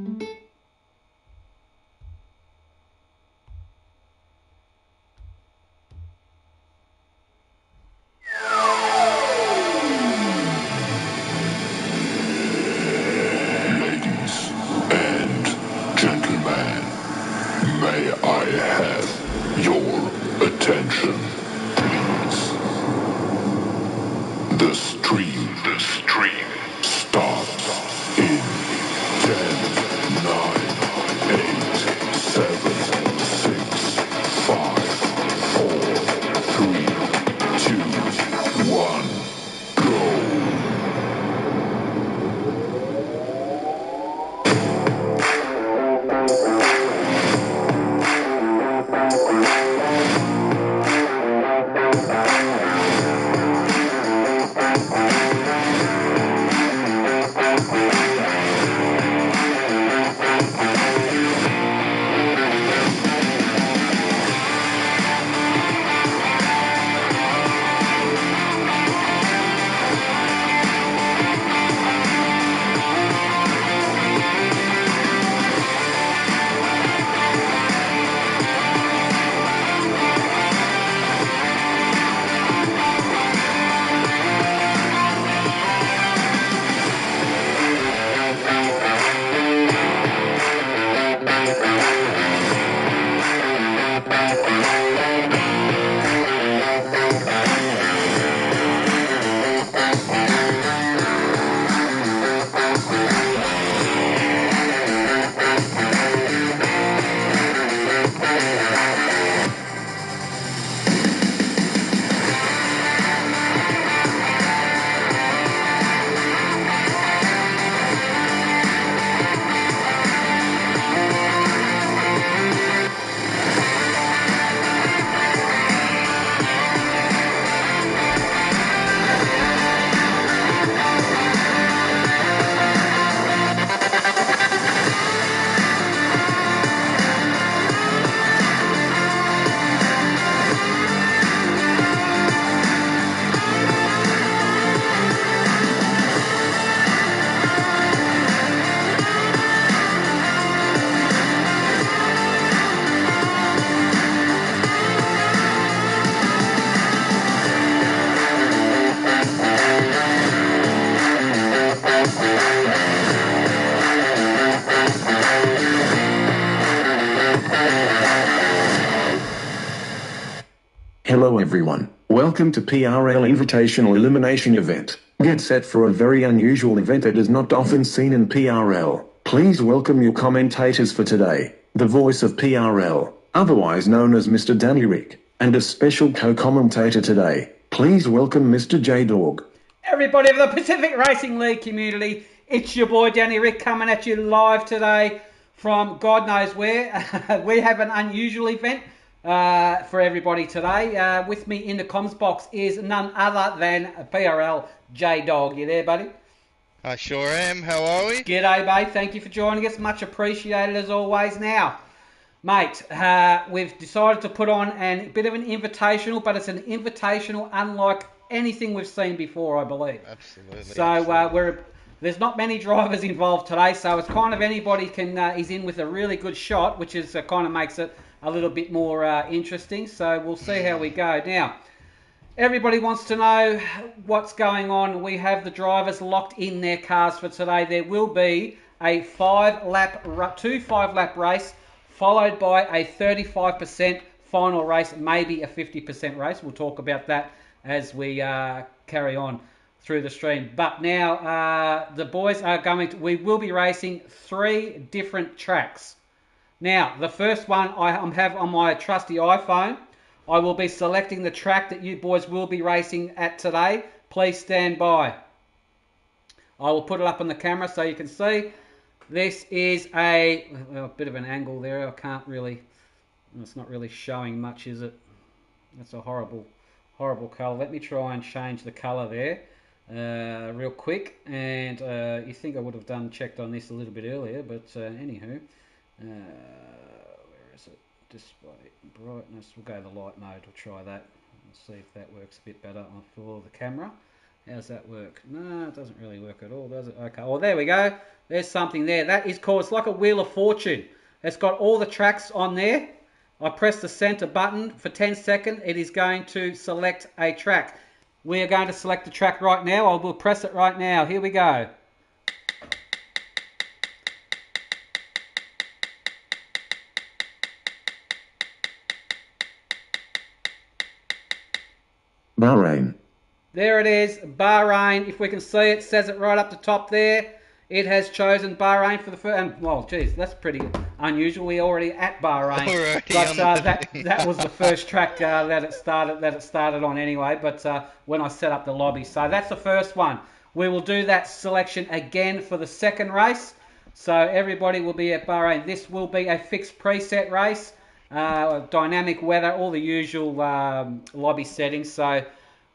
Ladies and gentlemen, may I have your attention, please? The stream starts in 10, 9, 8, 7, 6, 5, 4, 3, 2, 1, go! Hello everyone, welcome to PRL Invitational Elimination Event. Get set for a very unusual event that is not often seen in PRL. Please welcome your commentators for today, the voice of PRL, otherwise known as Mr. Danny Rick, and a special co-commentator today. Please welcome Mr. J-Dog. Everybody of the Pacific Racing League community, it's your boy Danny Rick coming at you live today from God knows where. We have an unusual event for everybody today. With me in the comms box is none other than PRL J-Dog. You there, buddy? I sure am. How are we? G'day, mate. Thank you for joining us. Much appreciated as always. Now, mate, we've decided to put on a bit of an invitational, but it's an invitational unlike anything we've seen before, I believe. Absolutely. So there's not many drivers involved today, so it's kind of anybody is in with a really good shot, which is kind of makes it a little bit more interesting. So we'll see how we go. Now, everybody wants to know what's going on. We have the drivers locked in their cars for today. There will be a 5-lap race, followed by a 35% final race, maybe a 50% race. We'll talk about that as we carry on through the stream. But now the boys are we will be racing 3 different tracks. Now, the first one I have on my trusty iPhone. I will be selecting the track that you boys will be racing at today. Please stand by. I will put it up on the camera so you can see. This is a bit of an angle there. I can't really, it's not really showing much, is it? That's a horrible colour. Let me try and change the colour there real quick. And you think I would have checked on this a little bit earlier, but anywho. Where is it? Display brightness. We'll go to the light mode. We'll try that. We'll see if that works a bit better for the camera. How's that work? No, it doesn't really work at all, does it? Okay, well, there we go. There's something there. That is called, it's like a Wheel of Fortune. It's got all the tracks on there. I press the center button for 10 seconds. It is going to select a track. We are going to select the track right now. I will press it right now. Here we go. Bahrain. There it is, Bahrain. If we can see it, says it right up the top there. It has chosen Bahrain for the first. And, well, geez, that's pretty unusual. We're already at Bahrain, but that was the first track that it started on anyway. But when I set up the lobby, so that's the first one. We will do that selection again for the second race. So everybody will be at Bahrain. This will be a fixed preset race, dynamic weather, all the usual lobby settings. So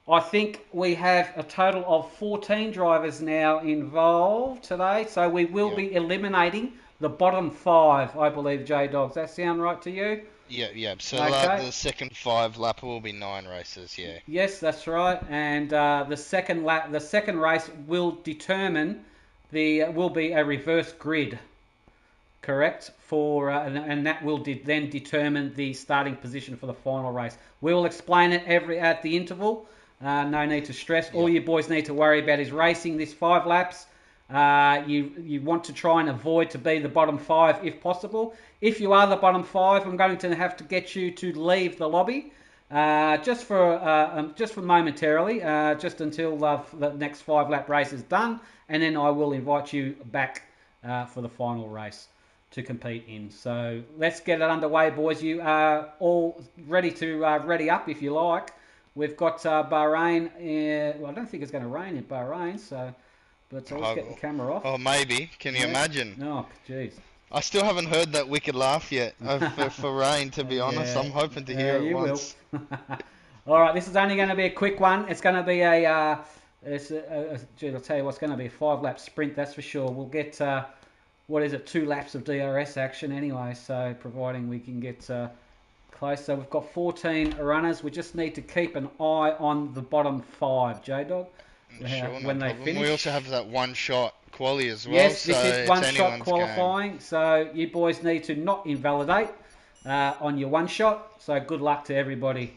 I think we have a total of 14 drivers now involved today. So we will be eliminating the bottom 5, I believe, J-Dog. Does that sound right to you? Yeah. So Okay. the second 5 lap will be 9 races. Yeah. Yes, that's right. And the second race will determine will be a reverse grid, correct? And that will then determine the starting position for the final race. We will explain it at the interval. No need to stress. All you boys need to worry about is racing this 5 laps. You want to try and avoid to be the bottom 5 if possible. If you are the bottom 5, I'm going to have to get you to leave the lobby just for momentarily, just until the next 5 lap race is done, and then I will invite you back for the final race to compete in. So let's get it underway, boys. You are all ready to ready up if you like. We've got Bahrain. Well, I don't think it's going to rain in Bahrain, so. But let's get the camera off. Oh, maybe. Can you imagine? Oh, jeez. I still haven't heard that wicked laugh yet for rain, to be honest. I'm hoping to hear it once. Will. All right, this is only going to be a quick one. It's going to be I'll tell you what's going to be a 5-lap sprint, that's for sure. We'll get, 2 laps of DRS action anyway, so providing we can get close. So we've got 14 runners. We just need to keep an eye on the bottom 5, J-Dog. Sure, when no they problem. finish. We also have that one-shot quali as well. Yes, so this is it's one-shot qualifying. Game. So you boys need to not invalidate on your one-shot. So good luck to everybody.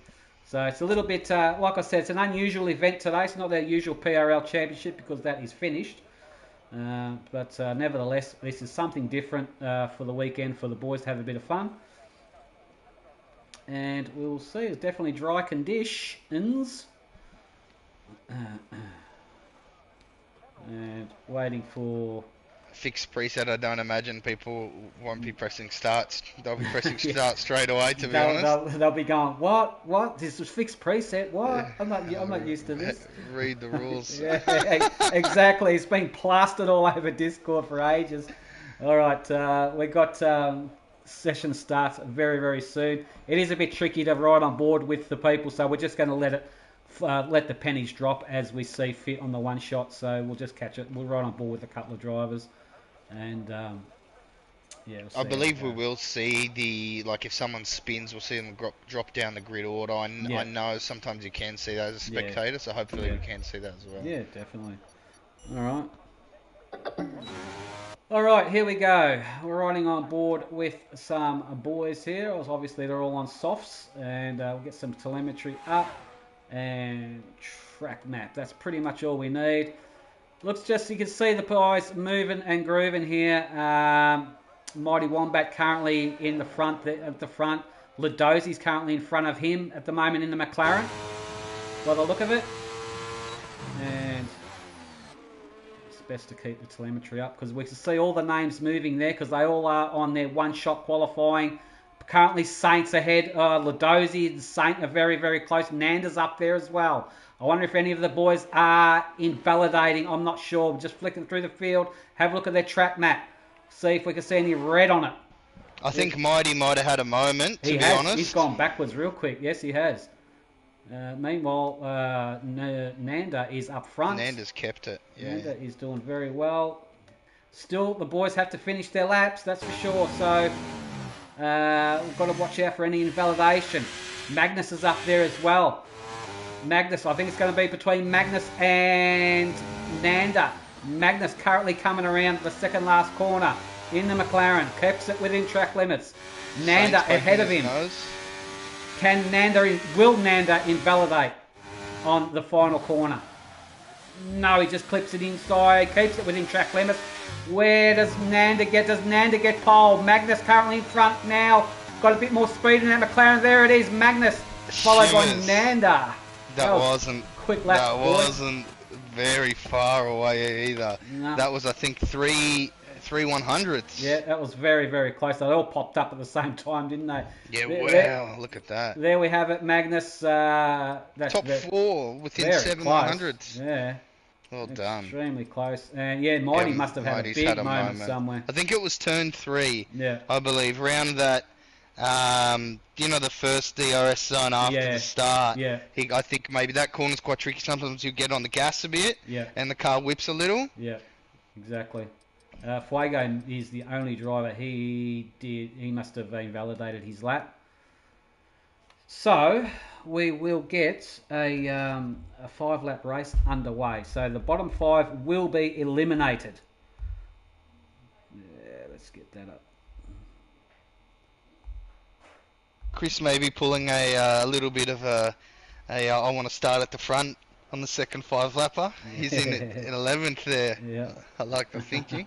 So it's a little bit, like I said, it's an unusual event today. It's not their usual PRL Championship because that is finished. But nevertheless, this is something different for the weekend for the boys to have a bit of fun. And we'll see. It's definitely dry conditions. And waiting for fixed preset. I don't imagine people won't be pressing starts. They'll be pressing start straight away. To be honest, they'll be going, what? This is fixed preset. What? I'm not used to this. Read the rules. Yeah, exactly. It's been plastered all over Discord for ages. All right, we got session starts very, very soon. It is a bit tricky to ride on board with the people, so we're just going to let the pennies drop as we see fit on the one shot. So we'll just catch it. We'll ride on board with a couple of drivers, and we'll I believe we will see if someone spins, we'll see them drop down the grid order. I know sometimes you can see that as a spectator, so hopefully we can see that as well. Yeah, definitely. All right, here we go. We're riding on board with some boys here. Obviously, they're all on softs, and we'll get some telemetry up and track map. That's pretty much all we need. Looks you can see the guys moving and grooving here. Mighty Wombat currently in the front. At the front, Ladosi's currently in front of him at the moment in the McLaren, by the look of it. And it's best to keep the telemetry up because we can see all the names moving there because they all are on their one-shot qualifying. Currently, Saints ahead. Ladosi and Saint are very, very close. Nanda's up there as well. I wonder if any of the boys are invalidating. I'm not sure. Just flicking through the field. Have a look at their track map. See if we can see any red on it. I think Mighty might have had a moment, to be honest. He's gone backwards real quick. Yes, he has. Meanwhile, Nanda is up front. Nanda's kept it. Yeah. Nanda is doing very well. Still, the boys have to finish their laps, that's for sure. So we've got to watch out for any invalidation. Magnus is up there as well. Magnus, I think it's going to be between Magnus and Nanda. Magnus currently coming around the second last corner in the McLaren. Keeps it within track limits. Nanda ahead of him. Will Nanda invalidate on the final corner? No, he just clips it inside, keeps it within track limits. Where does Nanda get? Does Nanda get pole? Magnus currently in front now. Got a bit more speed in that McLaren. There it is, Magnus, followed by Nanda. That wasn't quick lap. That wasn't very far away either. No. That was, I think, three 100ths. Yeah, that was very, very close. They all popped up at the same time, didn't they? Yeah, look at that. There we have it, Magnus. Top 4 within 7 100ths. Yeah. Well done. Extremely close. And yeah, Mighty must have had a big moment somewhere. I think it was turn 3. Yeah. I believe, round that, the first DRS zone after the start. Yeah. I think maybe that corner's quite tricky. Sometimes you get on the gas a bit. Yeah. And the car whips a little. Yeah, exactly. Fuego is the only driver. He must have invalidated his lap. So we will get a 5-lap race underway. So the bottom 5 will be eliminated. Yeah, let's get that up. Chris may be pulling a little bit of I want to start at the front on the second 5-lapper. He's in 11th there. Yeah. I like the thinking.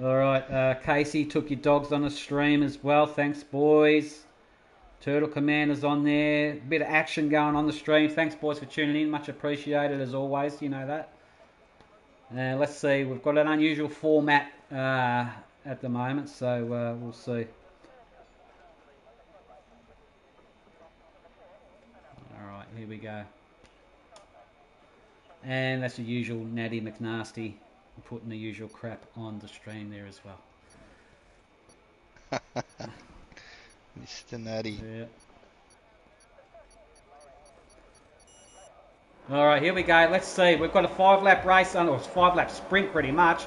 All right, Casey took your dogs on the stream as well. Thanks, boys. Turtle Commander's on there. Bit of action going on the stream. Thanks, boys, for tuning in. Much appreciated, as always. You know that. Let's see. We've got an unusual format at the moment, so we'll see. All right, here we go. And that's the usual Natty McNasty putting the usual crap on the stream there as well. Mr. Natty. Yeah. All right, here we go. Let's see. We've got a 5-lap race, or 5-lap sprint pretty much.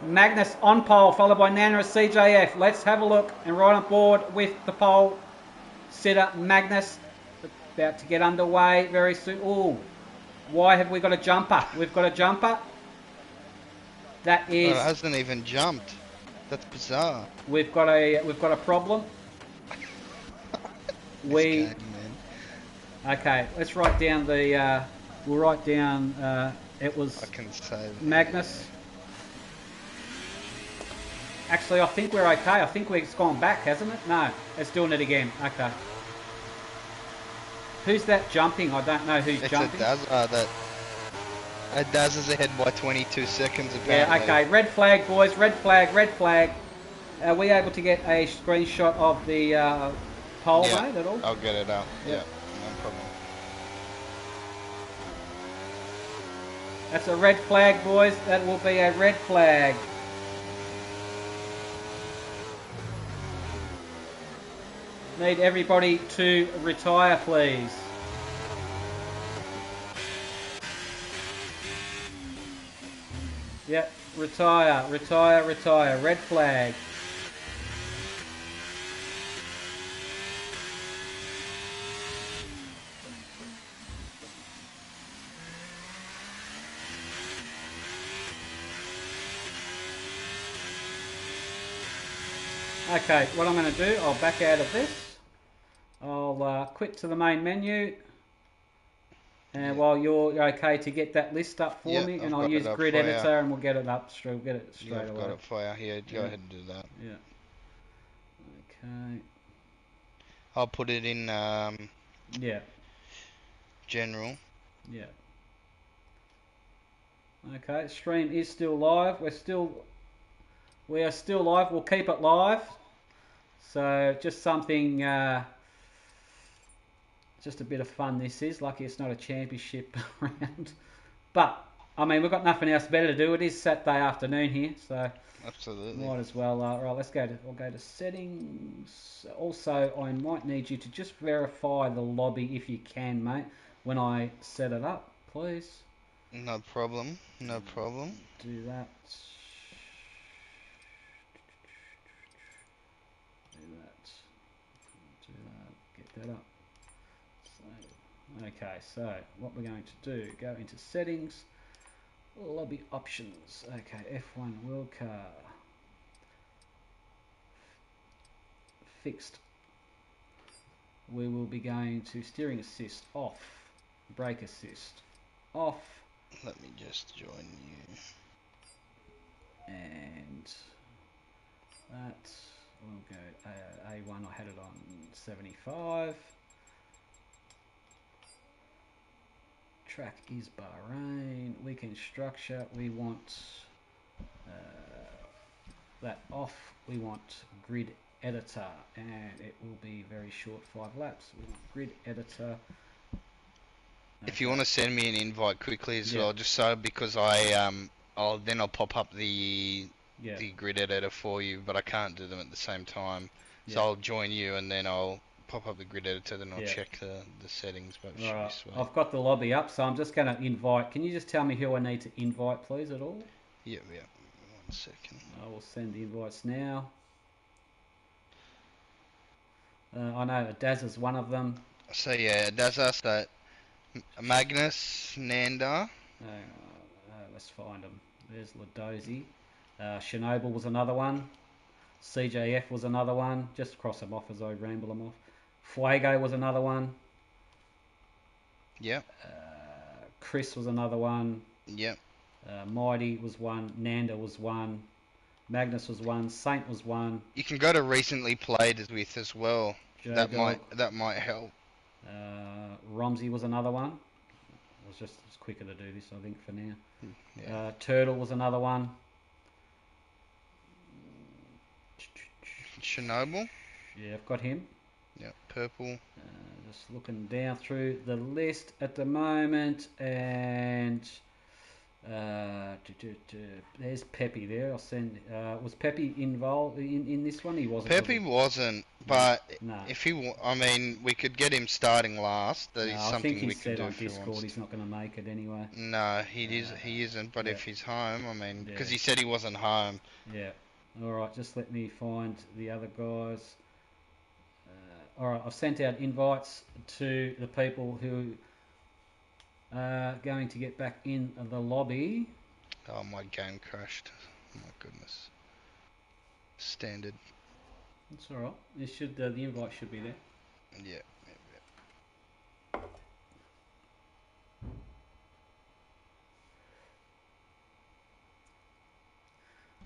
Magnus on pole, followed by Nana at CJF. Let's have a look and right on board with the pole sitter Magnus. About to get underway very soon. Ooh, why have we got a jumper? We've got a jumper. That is. Well, it hasn't even jumped. That's bizarre. We've got a problem. Okay, let's write down the. We'll write down. It was. I can say Magnus. Actually, I think we're okay. I think it's gone back, hasn't it? No, it's doing it again. Okay. Who's that jumping? I don't know who's jumping. It's a Daz is ahead by 22 seconds apparently. Yeah, okay. Red flag, boys. Red flag, red flag. Are we able to get a screenshot of the pole, mate, at all? I'll get it up. Yeah, no problem. That's a red flag, boys. That will be a red flag. Need everybody to retire, please. Yep, retire, retire, retire. Red flag. Okay, what I'm going to do, I'll back out of this. I'll quit to the main menu. And while you're okay to get that list up for me, and I'll use Grid Editor and we'll get it up straight, away. I've got it for you here. Go ahead and do that. Yeah. Okay. I'll put it in general. Yeah. Okay, stream is still live. We are still live. We'll keep it live. So just something, just a bit of fun this is. Lucky it's not a championship round. But, I mean, we've got nothing else better to do. It is Saturday afternoon here, so absolutely might as well. Right, I'll go to settings. Also, I might need you to just verify the lobby if you can, mate, when I set it up, please. No problem. No problem. Do that. Do that. Get that up. So, Okay, so what we're going to do, go into settings, lobby options. Okay, F1 World Car. Fixed. We will be going to steering assist off, brake assist off, Let me just join you. and that will go A1. I had it on 75. Track is Bahrain. Weekend structure. We want that off. We want grid editor, and it will be very short, 5 laps. We want grid editor. If you want to send me an invite quickly as well, just so because I'll pop up the grid editor for you, but I can't do them at the same time. So I'll join you and then I'll pop up the grid editor, then I'll check the settings. But should be sweet. I've got the lobby up, so I'm just going to invite. Can you just tell me who I need to invite, please, at all? Yeah. 1 second. I will send the invites now. I know Daz is one of them. So yeah, Dazza, so Magnus, Nanda. Let's find them. There's Ladozi. Chernobyl was another one. CJF was another one. Just cross them off as I ramble them off. Fuego was another one. Yep. Chris was another one. Yep. Mighty was one. Nanda was one. Magnus was one. Saint was one. You can go to recently played with as well. That might help. Romsey was another one. It's quicker to do this, I think, for now. Yeah. Turtle was another one. Chernobyl. Yeah, I've got him. Yeah, purple. Just looking down through the list at the moment, and there's Pepe there. I'll send. Was Pepe involved in this one? He wasn't. Pepe wasn't, but no. If he, I mean, we could get him starting last. That is something we could do. I think he said on Discord he's not going to make it anyway. No, he isn't. But if he's home, I mean, because he said he wasn't home. Yeah. All right, just let me find the other guys. All right, I've sent out invites to the people who are going to get back in the lobby. Oh, my game crashed. Oh, my goodness. Standard. That's all right. It should the invite should be there. Yeah.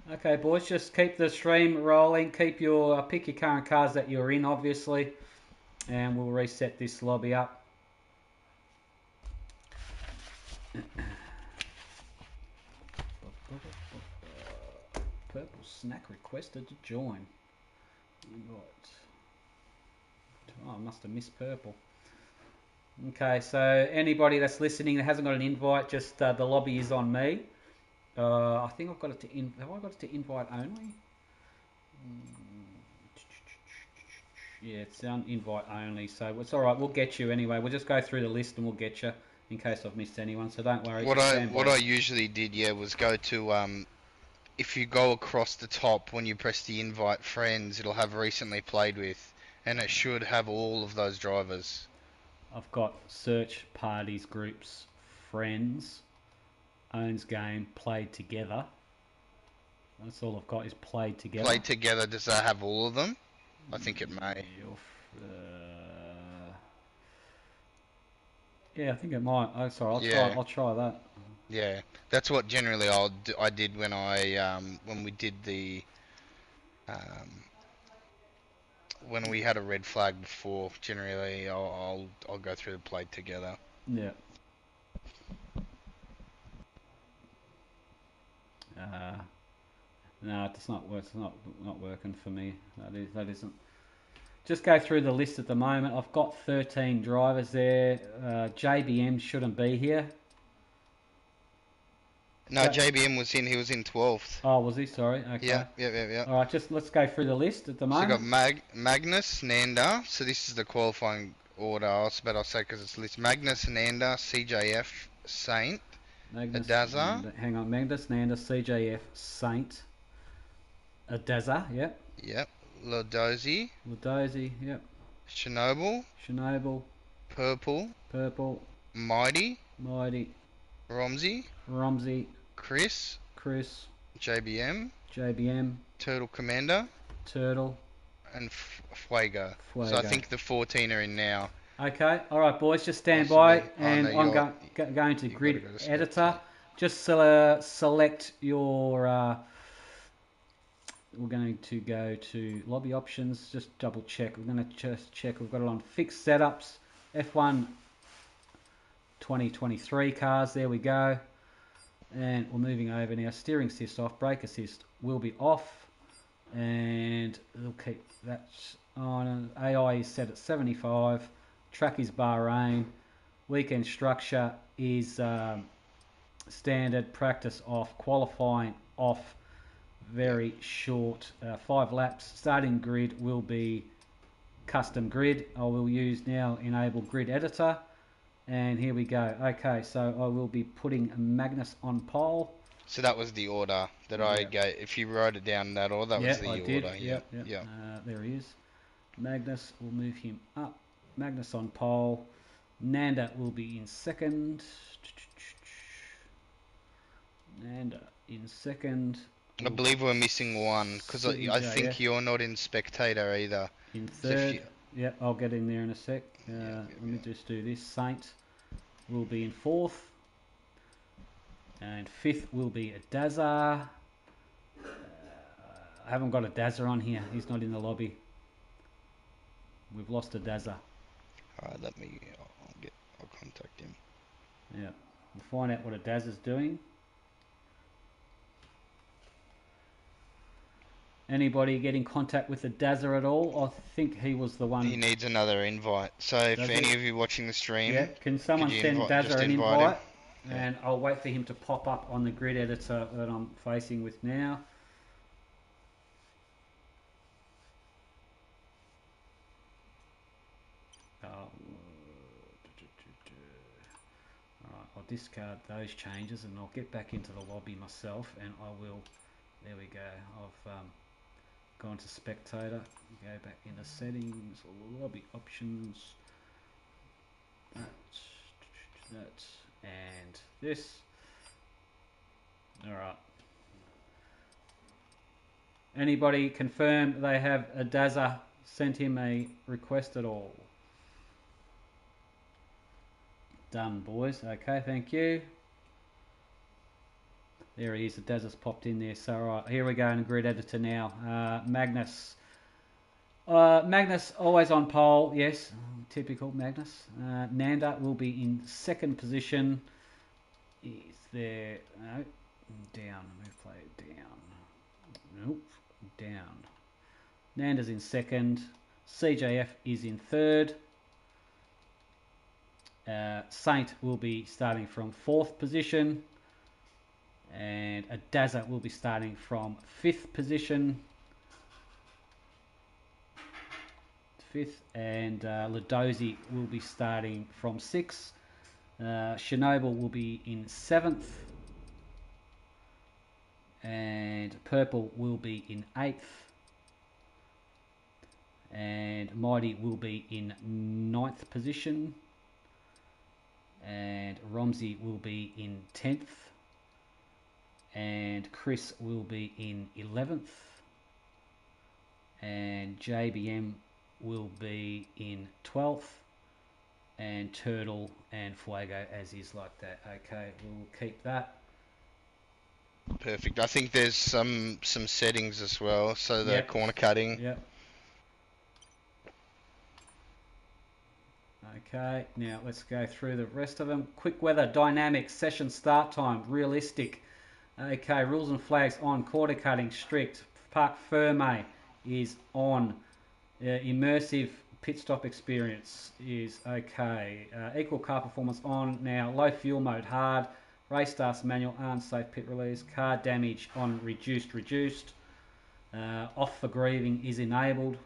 Okay, boys, just keep the stream rolling. Keep your pick your current cars that you're in, obviously, and we'll reset this lobby up. Purple snack requested to join. Right. Oh, I must have missed purple. Okay, so anybody that's listening that hasn't got an invite, just the lobby is on me. I think I've got it to have I got it to invite only? Yeah, it's on invite only, so it's all right. We'll get you anyway. We'll just go through the list and we'll get you in case I've missed anyone. So don't worry. What I usually did, was go to if you go across the top when you press the invite friends, it'll have recently played with, and it should have all of those drivers. I've got search parties, groups, friends, owns game, played together. That's all I've got is played together. Played together, does that have all of them? I think it may. Yeah, I think it might. Oh, sorry, I'll try that. Yeah, that's what generally I did when when we did the when we had a red flag before. Generally, I'll go through the played together. Yeah. No, it's not working for me. That isn't. Just go through the list at the moment. I've got 13 drivers there. JBM shouldn't be here. No, JBM was in. He was in 12th. Oh, was he? Sorry. Okay. Yeah. All right, let's go through the list at the moment. So you got Magnus, Nanda. So this is the qualifying order. I'll say because it's list. Magnus, Nanda, CJF, Saint, Adaza. Hang on, Magnus, Nanda, CJF, Saint, Adaza. Yep. Yep. Ladozi. Yep. Chernobyl. Purple, Purple, Mighty, Mighty, Romsey, Romsey, Chris, Chris, JBM, JBM, Turtle Commander, Turtle, and Fuego. So I Fuego. think the 14 are in now. Okay, all right, boys, just stand Possibly. by, Oh no, and I'm going to you gotta Grid go to Editor. spectate. Just select your. We're going to go to lobby options. Just double check. We're going to just check. We've got it on fixed setups. F1 2023 cars. There we go. And we're moving over now. Steering assist off. Brake assist will be off. And we'll keep that on. AI is set at 75. Track is Bahrain. Weekend structure is standard. Practice off. Qualifying off. Very short. 5 laps. Starting grid will be custom grid. I will use now enable grid editor. And here we go. Okay, so I will be putting Magnus on pole. So that was the order that I gave. If you wrote it down in that order, that was the I order. did. Yeah. There he is. Magnus, we'll move him up. Magnus on pole. Nanda will be in second. Nanda in second. I believe we're missing one because I think you're not in spectator either. In third. Yep, I'll get in there in a sec. Let me just do this. Saint will be in fourth. And fifth will be a Dazza. I haven't got a Dazza on here. He's not in the lobby. We've lost a Dazza. Alright, I'll contact him. Yeah, we'll find out what a Dazza's doing. Anybody get in contact with the Dazza at all? I think he was the one. He needs another invite. So if any of you watching the stream, can someone send Dazza an invite? And I'll wait for him to pop up on the grid editor that I'm facing with now. Alright, I'll discard those changes and I'll get back into the lobby myself and I will, there we go, I've gone to spectator, go back into settings, lobby options, that, and this. Alright. Anybody confirm they have a Dazza sent him a request at all? Done, boys. Okay, thank you. There he is. The Dazza's popped in there. So, right, here we go in the grid editor now. Magnus. Magnus always on pole. Yes, typical Magnus. Nanda will be in second position. Is there? No. Down. Move play down. Nope. Down. Nanda's in second. CJF is in third. Saint will be starting from fourth position. And a Dazza will be starting from fifth position. Fifth. And Ladozi will be starting from sixth. Chernobyl will be in seventh. And Purple will be in eighth. And Mighty will be in ninth position. And Romsey will be in 10th. And Chris will be in 11th. And JBM will be in 12th. And Turtle and Fuego as is like that. Okay, we'll keep that. Perfect. I think there's some settings as well. So the corner cutting. Yep. Okay, now let's go through the rest of them. Quick weather, dynamic, session start time, realistic. Okay, rules and flags on, quarter cutting, strict. Parc Ferme is on. Immersive pit stop experience is okay. Equal car performance on. Now, low fuel mode, hard. Race starts manual, unsafe pit release. Car damage on, reduced. Off for grieving is enabled.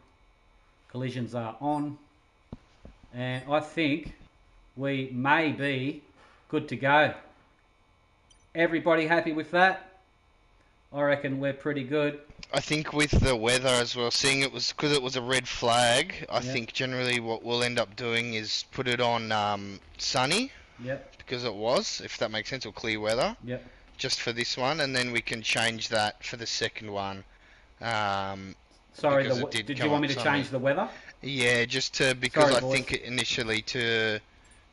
Collisions are on. And I think we may be good to go. Everybody happy with that? I reckon we're pretty good. I think with the weather as well, seeing it was because it was a red flag. I think generally what we'll end up doing is put it on sunny. Yep. Because it was, if that makes sense, or clear weather. Yep. Just for this one, and then we can change that for the second one. Sorry, did you want me to change the weather? Yeah, just because I think initially to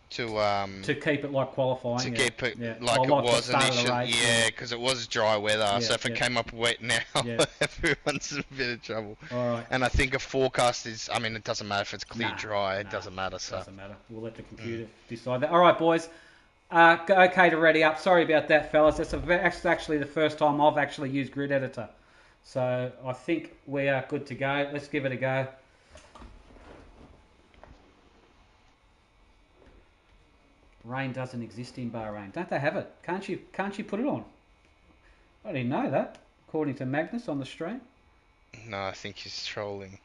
keep it like qualifying. To keep it like it was initially. Yeah, because it was dry weather. So if it came up wet now, everyone's in a bit of trouble. All right. And I think a forecast is, I mean, it doesn't matter if it's clear, dry. It doesn't matter. So. Doesn't matter. We'll let the computer decide that. All right, boys. Okay to ready up. Sorry about that, fellas. That's actually the first time I've actually used Grid Editor. So I think we are good to go. Let's give it a go. Rain doesn't exist in Bahrain. Don't they have it? Can't you put it on? I didn't know that. According to Magnus on the stream. No, I think he's trolling.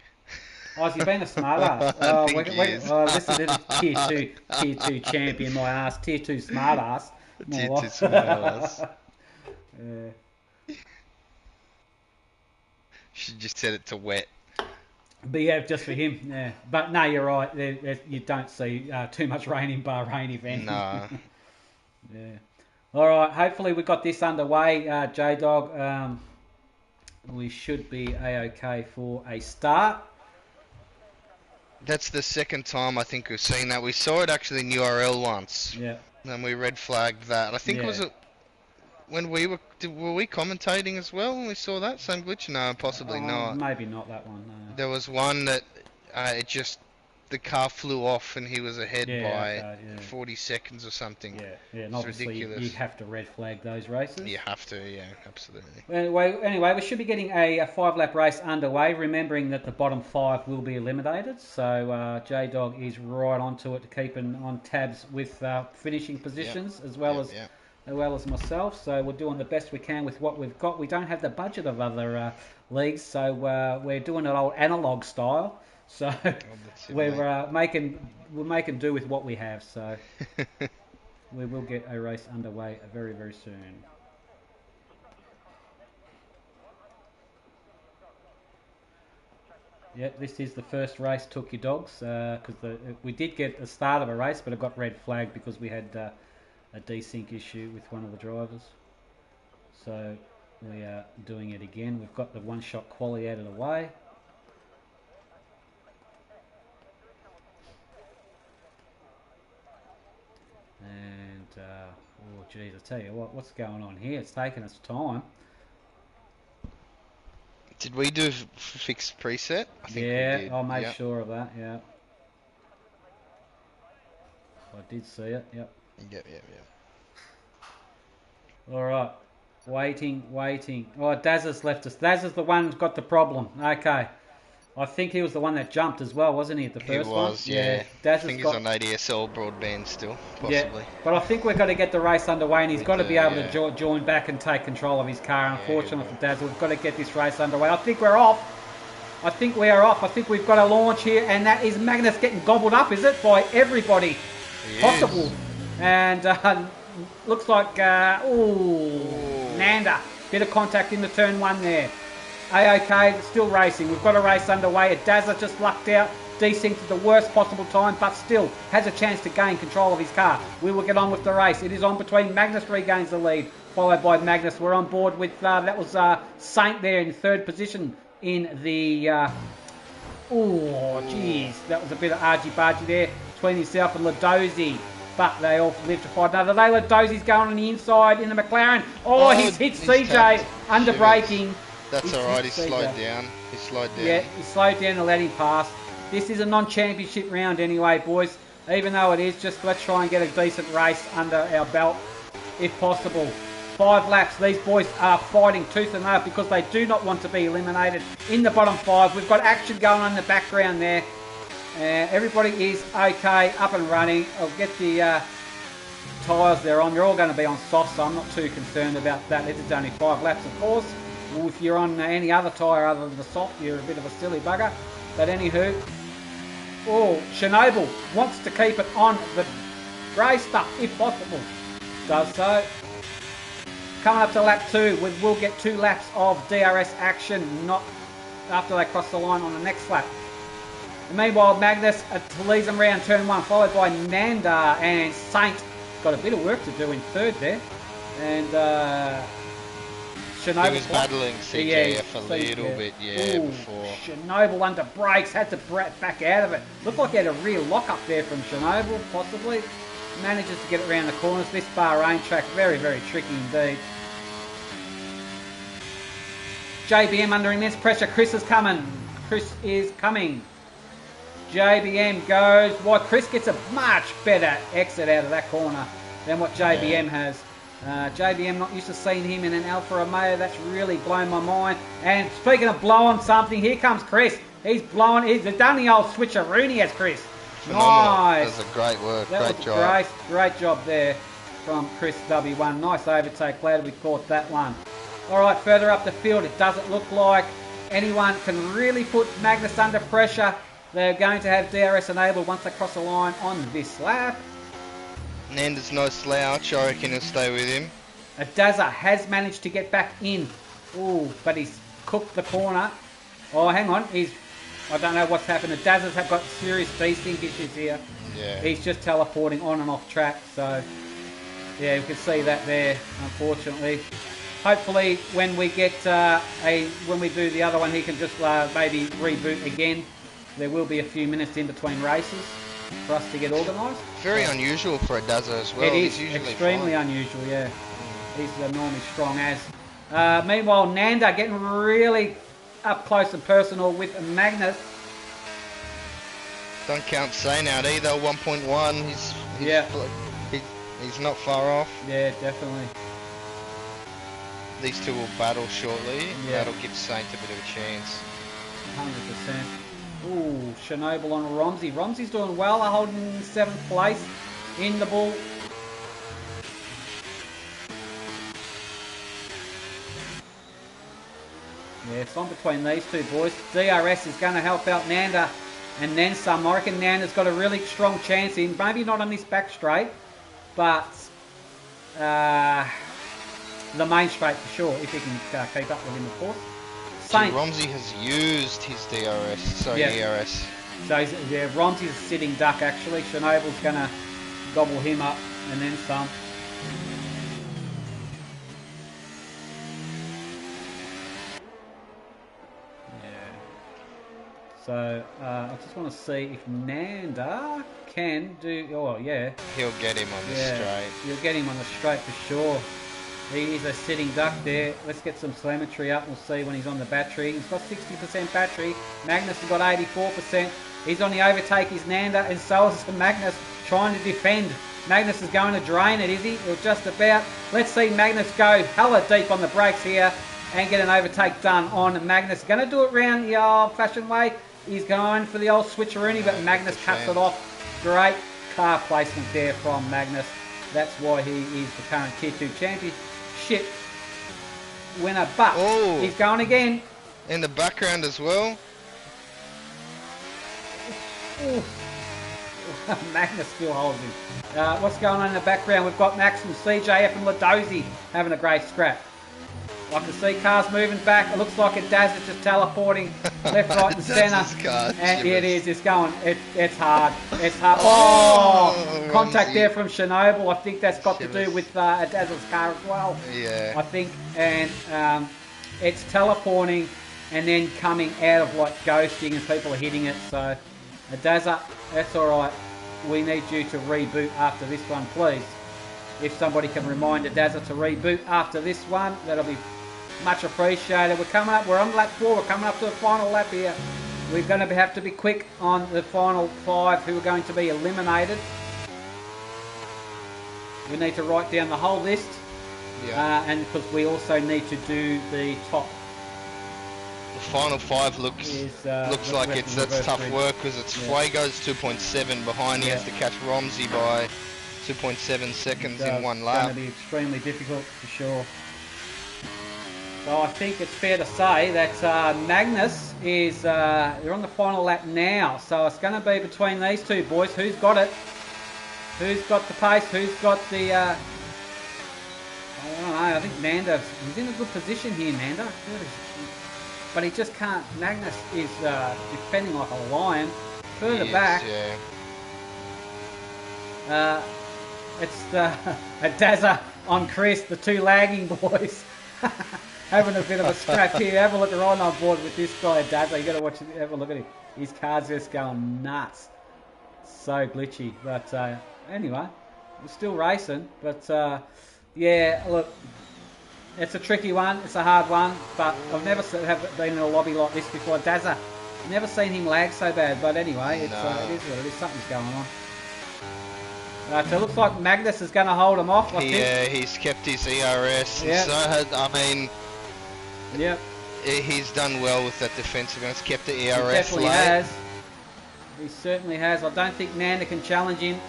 Oh, has he been a smart ass? Listen to this tier 2 champion, my ass. Tier 2 smart ass. Tier 2 smart ass. Should just set it to wet. But yeah, just for him, yeah. But no, you're right. You don't see too much rain in Bahrain, if any. No. Yeah. All right. Hopefully we got this underway, J-Dog. We should be A-OK for a start. That's the second time I think we've seen that. We saw it actually in URL once. Yeah. And we red flagged that. I think it was when we were we commentating as well when we saw that same glitch? No, possibly not. Maybe not that one. No. There was one that the car flew off and he was ahead by 40 seconds or something. Yeah, and obviously ridiculous. You have to red flag those races. You have to, yeah, absolutely. Anyway, we should be getting a 5-lap race underway, remembering that the bottom 5 will be eliminated. So J-Dog is right onto it, keeping on tabs with finishing positions as well as myself. So we're doing the best we can with what we've got. We don't have the budget of other leagues, so we're doing it old analog style. So we're making do with what we have. So we will get a race underway very, very soon. Yeah, this is the first race. Took your dogs because we did get the start of a race, but it got red flagged because we had a desync issue with one of the drivers. So we are doing it again. We've got the one-shot quali out of the way. And, oh geez, I tell you what's going on here? It's taking us time. Did we do fixed preset? I think we did. I made sure of that, yeah. I did see it, yep. Yep. Alright, waiting. Oh, Daz's left us. Daz is the one who's got the problem. Okay. I think he was the one that jumped as well, wasn't he, at the first one? He was, yeah. I think he's on ADSL broadband still, possibly. Yeah, but I think we've got to get the race underway, and he's got to be able to join back and take control of his car. Unfortunately for Daz, we've got to get this race underway. I think we're off. I think we are off. I think we've got a launch here, and that is Magnus getting gobbled up, is it, by everybody possible. And looks like, Nanda. Bit of contact in the turn 1 there. A-OK, still racing. We've got a race underway. Dazza just lucked out, desynced at the worst possible time, but still has a chance to gain control of his car. We will get on with the race. It is on between. Magnus regains the lead, followed by Magnus. We're on board with, that was Saint there in 3rd position in the... that was a bit of argy-bargy there between himself and Ladozi. But they all live to fight another day. Ladozi's going on the inside in the McLaren. He's hit CJ under braking. That's alright, he slowed down. Yeah, he slowed down and let him pass. This is a non-championship round anyway, boys. Even though it is, just let's try and get a decent race under our belt, if possible. 5 laps. These boys are fighting tooth and nail because they do not want to be eliminated in the bottom 5. We've got action going on in the background there. Everybody is okay, up and running. I'll get the tyres they're on. They're all going to be on soft, so I'm not too concerned about that. This is only 5 laps, of course. If you're on any other tyre other than the soft, you're a bit of a silly bugger. But anywho, Chernobyl wants to keep it on the grey stuff if possible. Does so. Coming up to lap 2, we will get 2 laps of DRS action, not after they cross the line on the next lap. And meanwhile, Magnus leads them round turn 1, followed by Nanda and Saint. Got a bit of work to do in third there. And Chernobyl. He was battling CJF a little bit, before. Chernobyl under brakes, had to back out of it. Looked like he had a real lock up there from Chernobyl, possibly. Manages to get it around the corners. This Bahrain track, very, very tricky indeed. JBM under immense pressure. Chris is coming. JBM goes. Why, Chris gets a much better exit out of that corner than what JBM has. JBM, not used to seeing him in an Alfa Romeo. That's really blown my mind. And speaking of blowing something, here comes Chris. He's blowing. He's done the old switcheroony as Chris. Nice. That was a great work. Great job. Great job there from Chris W1. Nice overtake. Glad we caught that one. All right, further up the field, it doesn't look like anyone can really put Magnus under pressure. They're going to have DRS enabled once they cross the line on this lap. Nanda's no slouch. I reckon he'll stay with him. Daza has managed to get back in. Ooh, but he's cooked the corner. Oh, hang on. I don't know what's happened. Daza's have got serious desync issues here. Yeah. He's just teleporting on and off track. So, yeah, we can see that there, unfortunately. Hopefully, when we get when we do the other one, he can just maybe reboot again. There will be a few minutes in between races for us to get organised. Very unusual for a Daza as well. It is extremely unusual, yeah. He's normally strong as. Meanwhile, Nanda getting really up close and personal with Magnus. Don't count Saint out either. 1.1. He's not far off. Yeah, definitely. These two will battle shortly. Yeah. That'll give Saint a bit of a chance. 100%. Ooh, Chernobyl on Romsey. Romsey's doing well, holding 7th place in the bull. Yeah, it's on between these two boys. DRS is going to help out Nanda and then some. I reckon Nanda's got a really strong chance in. Maybe not on this back straight, but the main straight for sure, if he can keep up with him, of course. Romsey has used his DRS, ERS. So, yeah, Romsey's a sitting duck, actually. Chernobyl's going to gobble him up and then some. So, I just want to see if Nanda can do... Oh, yeah. He'll get him on the straight. You'll get him on the straight for sure. He is a sitting duck there. Let's get some telemetry up. We'll see when he's on the battery. He's got 60% battery. Magnus has got 84%. He's on the overtake. He's Nanda, and so is Magnus trying to defend. Magnus is going to drain it, is he? Or just about. Let's see Magnus go hella deep on the brakes here and get an overtake done on Magnus. Going to do it round the old-fashioned way. He's going for the old switcheroony, but Magnus cuts it off. Great car placement there from Magnus. That's why he is the current Tier 2 championship winner. But he's going again. In the background as well. Magnus still holds him. What's going on in the background? We've got Max and CJF and Ladozi having a great scrap. I can see cars moving back. It looks like Daz is just teleporting left, right, and centre. And it is. It's going. It's hard. It's hard. Oh, contact there from Chernobyl. I think that's got to do with Daz's car as well. Yeah. I think, and it's teleporting and then coming out of like ghosting, and people are hitting it. So, Dazza, that's all right. We need you to reboot after this one, please. If somebody can remind Dazza to reboot after this one, that'll be much appreciated. We're on lap 4. We're coming up to the final lap here. We're going to have to be quick on the final 5 who are going to be eliminated. We need to write down the whole list. Yeah. And because we also need to do the top. The final 5 looks like that's tough work, because it's Fuego's 2.7 behind. He has to catch Romsey by 2.7 seconds in one lap. It's going to be extremely difficult for sure. So I think it's fair to say that Magnus is they're on the final lap now. So it's going to be between these two boys. Who's got it? Who's got the pace? Who's got the... I don't know. I think Nanda, he's in a good position here, Nanda. But he just can't. Magnus is defending like a lion. Further back. Yeah. It's a Dazza on Chris, the two lagging boys. Having a bit of a scrap here. Have a look right on board with this guy, Dazza. You got to watch it. Have a look at him. His car's just going nuts. So glitchy. But anyway, we're still racing. But yeah, look, it's a tricky one. It's a hard one. But I've never been in a lobby like this before. Dazza, never seen him lag so bad. But anyway, it is what it is. Something's going on. So it looks like Magnus is going to hold him off. He's kept his ERS. Yep. I mean, yep. He's done well with that defensive. He's kept the ERS. He definitely has. He certainly has. I don't think Nanda can challenge him.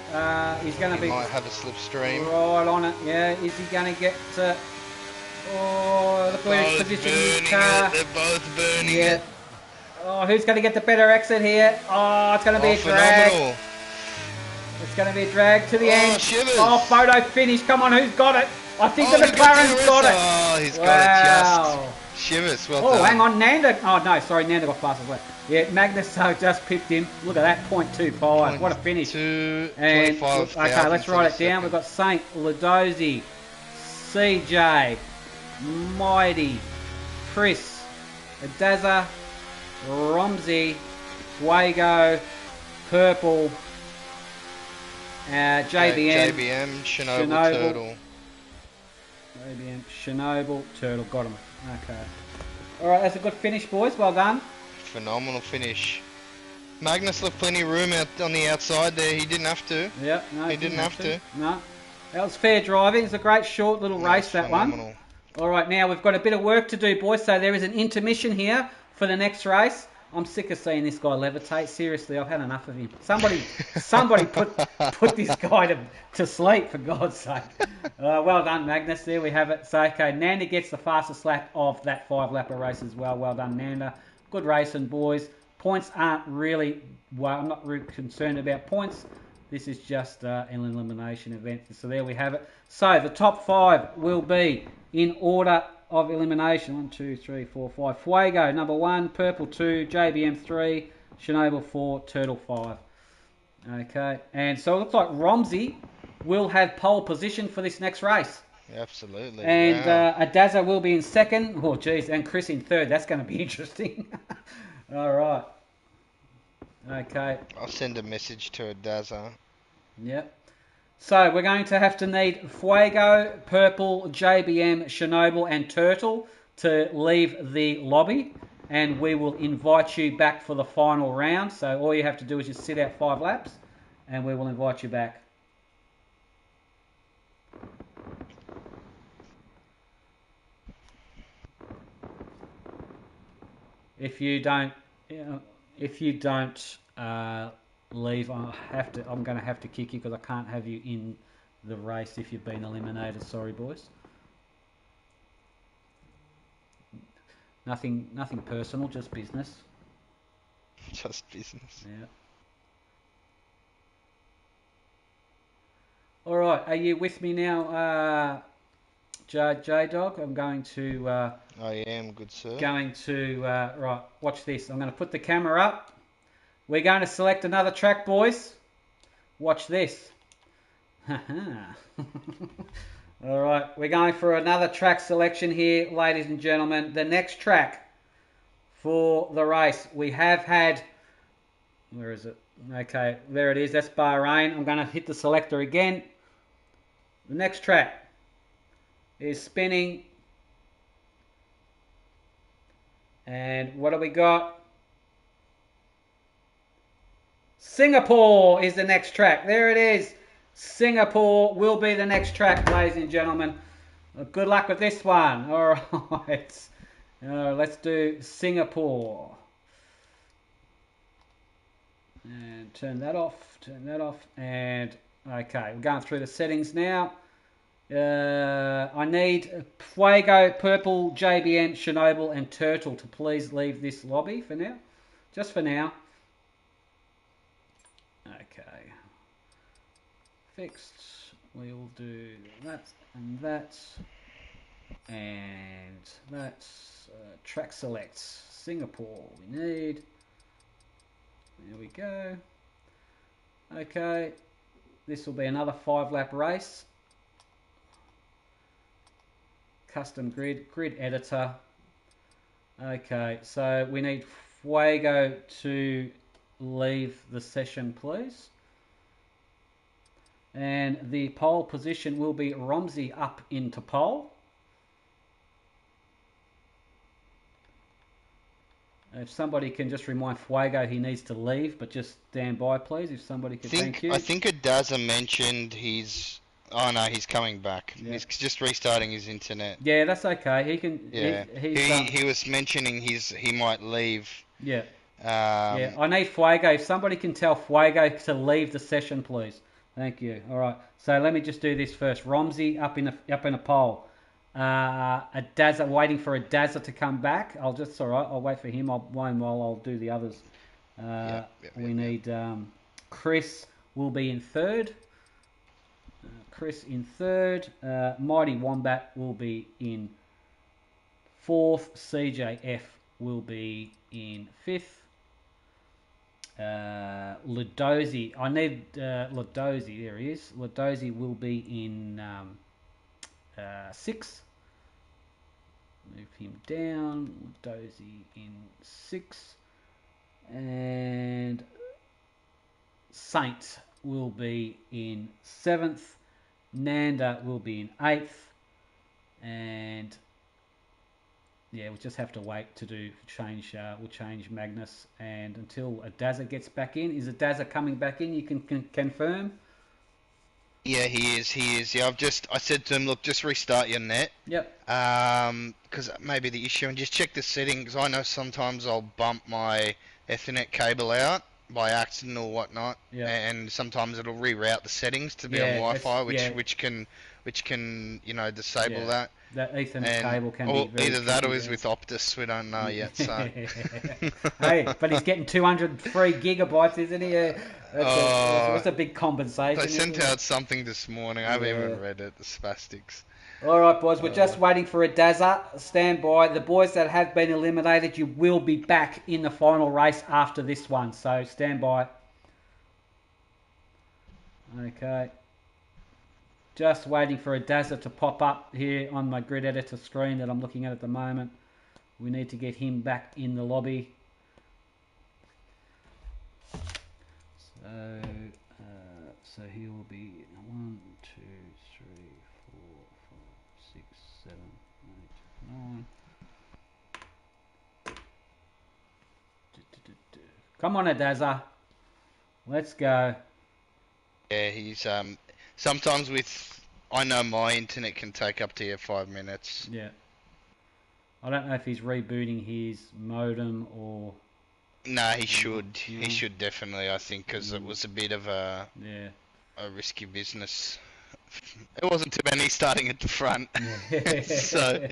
He's going to be. Might have a slipstream. Right on it. Yeah. Is he going to get? Oh, look where he's positioned his car. They're both burning it. Oh, who's going to get the better exit here? Oh, it's going to be a phenomenal. drag. It's going to be a drag to the end. Shivers. Oh, photo finish. Come on, who's got it? I think the McLaren's got it. Oh, he's got it just. Shivers, well done. Oh, hang on, Nanda. Oh, no, sorry, Nanda got fast as well. Yeah, Magnus just pipped him. Look at that, 0.25. What a finish. And, okay, let's write it down. We've got Saint, Ladozi, CJ, Mighty, Chris, Dazza, Romsey, Fuego, Purple, JBM, Chernobyl, Turtle. JBM, Chernobyl, Turtle, got him. Okay. Alright, that's a good finish, boys. Well done. Phenomenal finish. Magnus left plenty of room out on the outside there. He didn't have to. Yeah, no, he didn't have to. No. That was fair driving. It's a great short little race, that phenomenal. One. Alright, now we've got a bit of work to do, boys. So there is an intermission here for the next race. I'm sick of seeing this guy levitate. Seriously, I've had enough of him. Somebody put this guy to sleep, for God's sake. Well done, Magnus. There we have it. So, okay, Nanda gets the fastest lap of that 5-lapper race as well. Well done, Nanda. Good racing, boys. Points aren't really... Well, I'm not really concerned about points. This is just an elimination event. So there we have it. So the top 5 will be in order of elimination. 1, 2, 3, 4, 5. Fuego, number 1. Purple, 2. JBM, 3. Chernobyl, 4. Turtle, 5. Okay. And so it looks like Romsey will have pole position for this next race. Absolutely. And Adaza will be in second. Oh, geez. And Chris in third. That's going to be interesting. All right. Okay. I'll send a message to Adaza. Yep. So we're going to have to need Fuego, Purple, JBM, Chernobyl and Turtle to leave the lobby, and we will invite you back for the final round. So all you have to do is just sit out 5 laps and we will invite you back. If you don't leave, I'm going to have to kick you because I can't have you in the race if you've been eliminated. Sorry, boys. Nothing personal, just business. Just business. Yeah. All right, are you with me now, J-Dog? I'm going to... I am, good sir. Right, watch this. I'm going to put the camera up. We're going to select another track, boys. Watch this. All right, we're going for another track selection here, ladies and gentlemen. The next track for the race, we have had... Where is it? Okay, there it is. That's Bahrain. I'm going to hit the selector again. The next track is spinning. And what do we got? Singapore is the next track. There it is. Singapore will be the next track, ladies and gentlemen. Good luck with this one. All right. Let's do Singapore. And turn that off. And okay, we're going through the settings now. I need Fuego, Purple, JBM, Chernobyl and Turtle to please leave this lobby for now. Just for now. Okay. Fixed. We will do that and that. And that's track select. Singapore we need. There we go. Okay. This will be another 5-lap race. Custom grid editor. Okay, so we need Fuego to leave the session, please. And the pole position will be Romsey up into pole. If somebody can just remind Fuego he needs to leave, but just stand by, please. If somebody could, thank you. I think Adaza mentioned he's... Oh no, he's coming back. Yeah. He's just restarting his internet. Yeah, that's okay. He can. Yeah, he was mentioning he might leave. Yeah. Yeah, I need Fuego. If somebody can tell Fuego to leave the session, please. Thank you. All right. So let me just do this first. Romsey up in a pole. Adaza, waiting for Adaza to come back. All right. I'll wait for him. While I'll do the others. We need Chris will be in third. Mighty Wombat will be in fourth. CJF will be in fifth. Ludozi, I need Ludozi. There he is. Ludozi will be in sixth. Move him down. Ludozi in sixth. And Saint will be in seventh. Nanda will be in eighth. And yeah, we'll just have to wait to change. We'll change Magnus, and until Adaza gets back in. Is Adaza coming back in? You can confirm. Yeah, he is. Yeah, I said to him, look, just restart your net. Yep. Because maybe the issue, and just check the settings. I know sometimes I'll bump my Ethernet cable out by accident or whatnot, and sometimes it'll reroute the settings to be on Wi-Fi, which can disable that. That Ethernet cable can be very either that or is with Optus. We don't know yet. So. Hey, but he's getting 203 gigabytes, isn't he? That's a big compensation. They sent out something this morning. I haven't even read it. The spastics. All right, boys. We're just waiting for Adaza. Stand by. The boys that have been eliminated, you will be back in the final race after this one. So stand by. Okay. Just waiting for Adaza to pop up here on my grid editor screen that I'm looking at the moment. We need to get him back in the lobby. So he will be 1, 2, 3, 4, 5, 6, 7, 8, 9. Come on, Adaza. Let's go. Yeah, he's sometimes I know my internet can take up to 5 minutes. Yeah. I don't know if he's rebooting his modem or... No, he should. Yeah. He should definitely, I think, because it was a bit of a risky business. It wasn't too many starting at the front. So...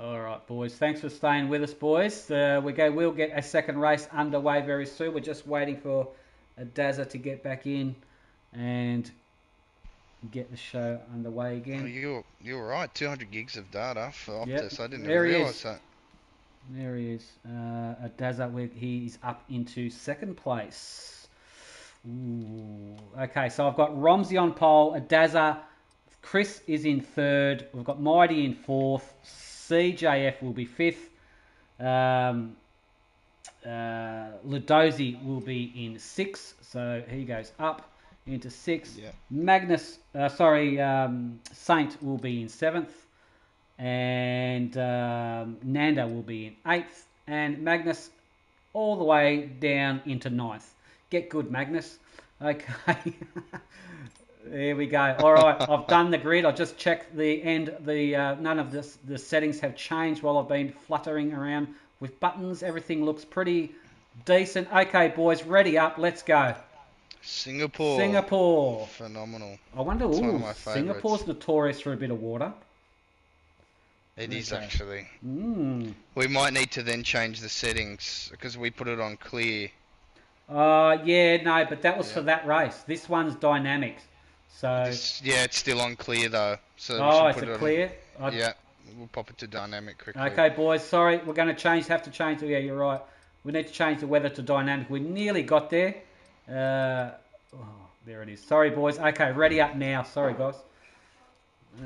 All right, boys. Thanks for staying with us, boys. We'll get a second race underway very soon. We're just waiting for Adaza to get back in and get the show underway again. Oh, you're right. 200 gigs of data for Optus. I didn't realise that. There he is. Adaza, he's up into second place. Ooh. Okay, so I've got Romsey on pole. Adaza, Chris is in third. We've got Mighty in fourth. CJF will be fifth. Ludozi will be in sixth, so he goes up into sixth. Yeah. Saint will be in seventh, and Nanda will be in eighth, and Magnus all the way down into ninth. Get good, Magnus. Okay. There we go. All right, I've done the grid. I just checked the end. None of the settings have changed while I've been fluttering around with buttons. Everything looks pretty decent. Okay, boys, ready up. Let's go. Singapore. Phenomenal. I wonder. Singapore's notorious for a bit of water. It is actually. We might need to then change the settings because we put it on clear. Yeah, no, but that was for that race. This one's dynamic. So. Yeah, it's still on clear though. So Oh, we it's should put it clear? on. Yeah, we'll pop it to dynamic quickly. Okay, boys, sorry, we're going to have to change. Yeah, you're right. We need to change the weather to dynamic. We nearly got there. There it is. Sorry, boys. Okay, ready up now. Sorry, guys.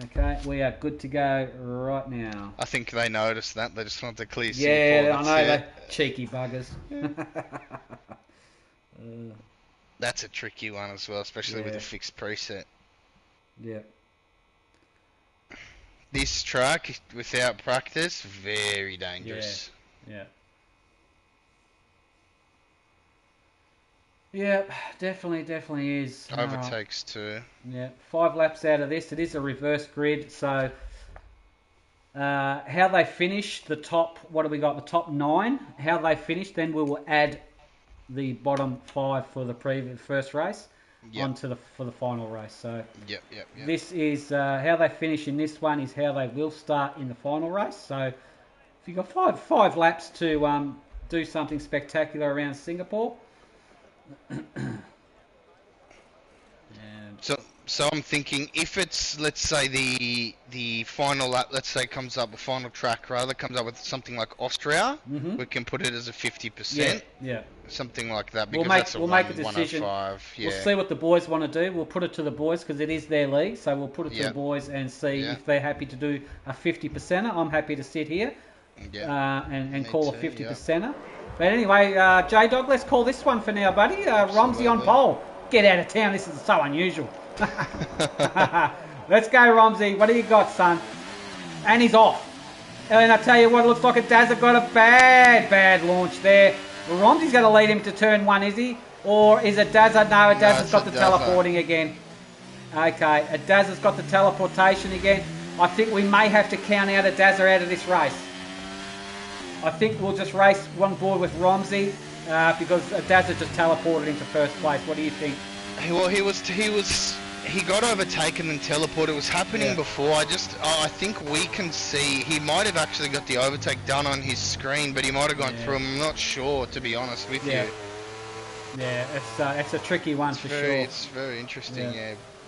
Okay, we are good to go right now. I think they noticed that. They just want to clear Singapore. Yeah, I know. They cheeky buggers. That's a tricky one as well, especially with a fixed preset. Yeah. This track, without practice, very dangerous. Yeah. Yeah, definitely is. Overtakes too. Yeah, 5 laps out of this. It is a reverse grid, so how they finish the top, what do we got? The top 9. How they finish, then we will add the bottom 5 for the first race onto for the final race. So yep. This is how they finish in this one is how they will start in the final race. So if you've got five laps to do something spectacular around Singapore. So I'm thinking if it's, let's say the final lap, let's say comes up, the final track rather comes up with something like Austria, we can put it as a 50%. Yeah. Something like that, because we'll make a decision. 105. Yeah. We'll see what the boys want to do. We'll put it to the boys because it is their league. So we'll put it to the boys and see if they're happy to do a 50%er. I'm happy to sit here and call a 50%er. But anyway, J-Dog, let's call this one for now, buddy. Romsey on pole. Get out of town. This is so unusual. Let's go, Romsey. What do you got, son? And he's off. And I tell you what, it looks like Dazza got a bad launch there. Romsey's going to lead him to turn 1, is he? Or is it Dazza? No, Dazza's got the teleporting again. Okay, Dazza's got the teleportation again. I think we may have to count out Dazza out of this race. I think we'll just race one board with Romsey because Dazza just teleported into first place. What do you think? Well, he got overtaken and teleported. It was happening before. I think we can see he might have actually got the overtake done on his screen, but he might have gone through him. I'm not sure, to be honest with you. Yeah, it's a tricky one for sure. It's very interesting,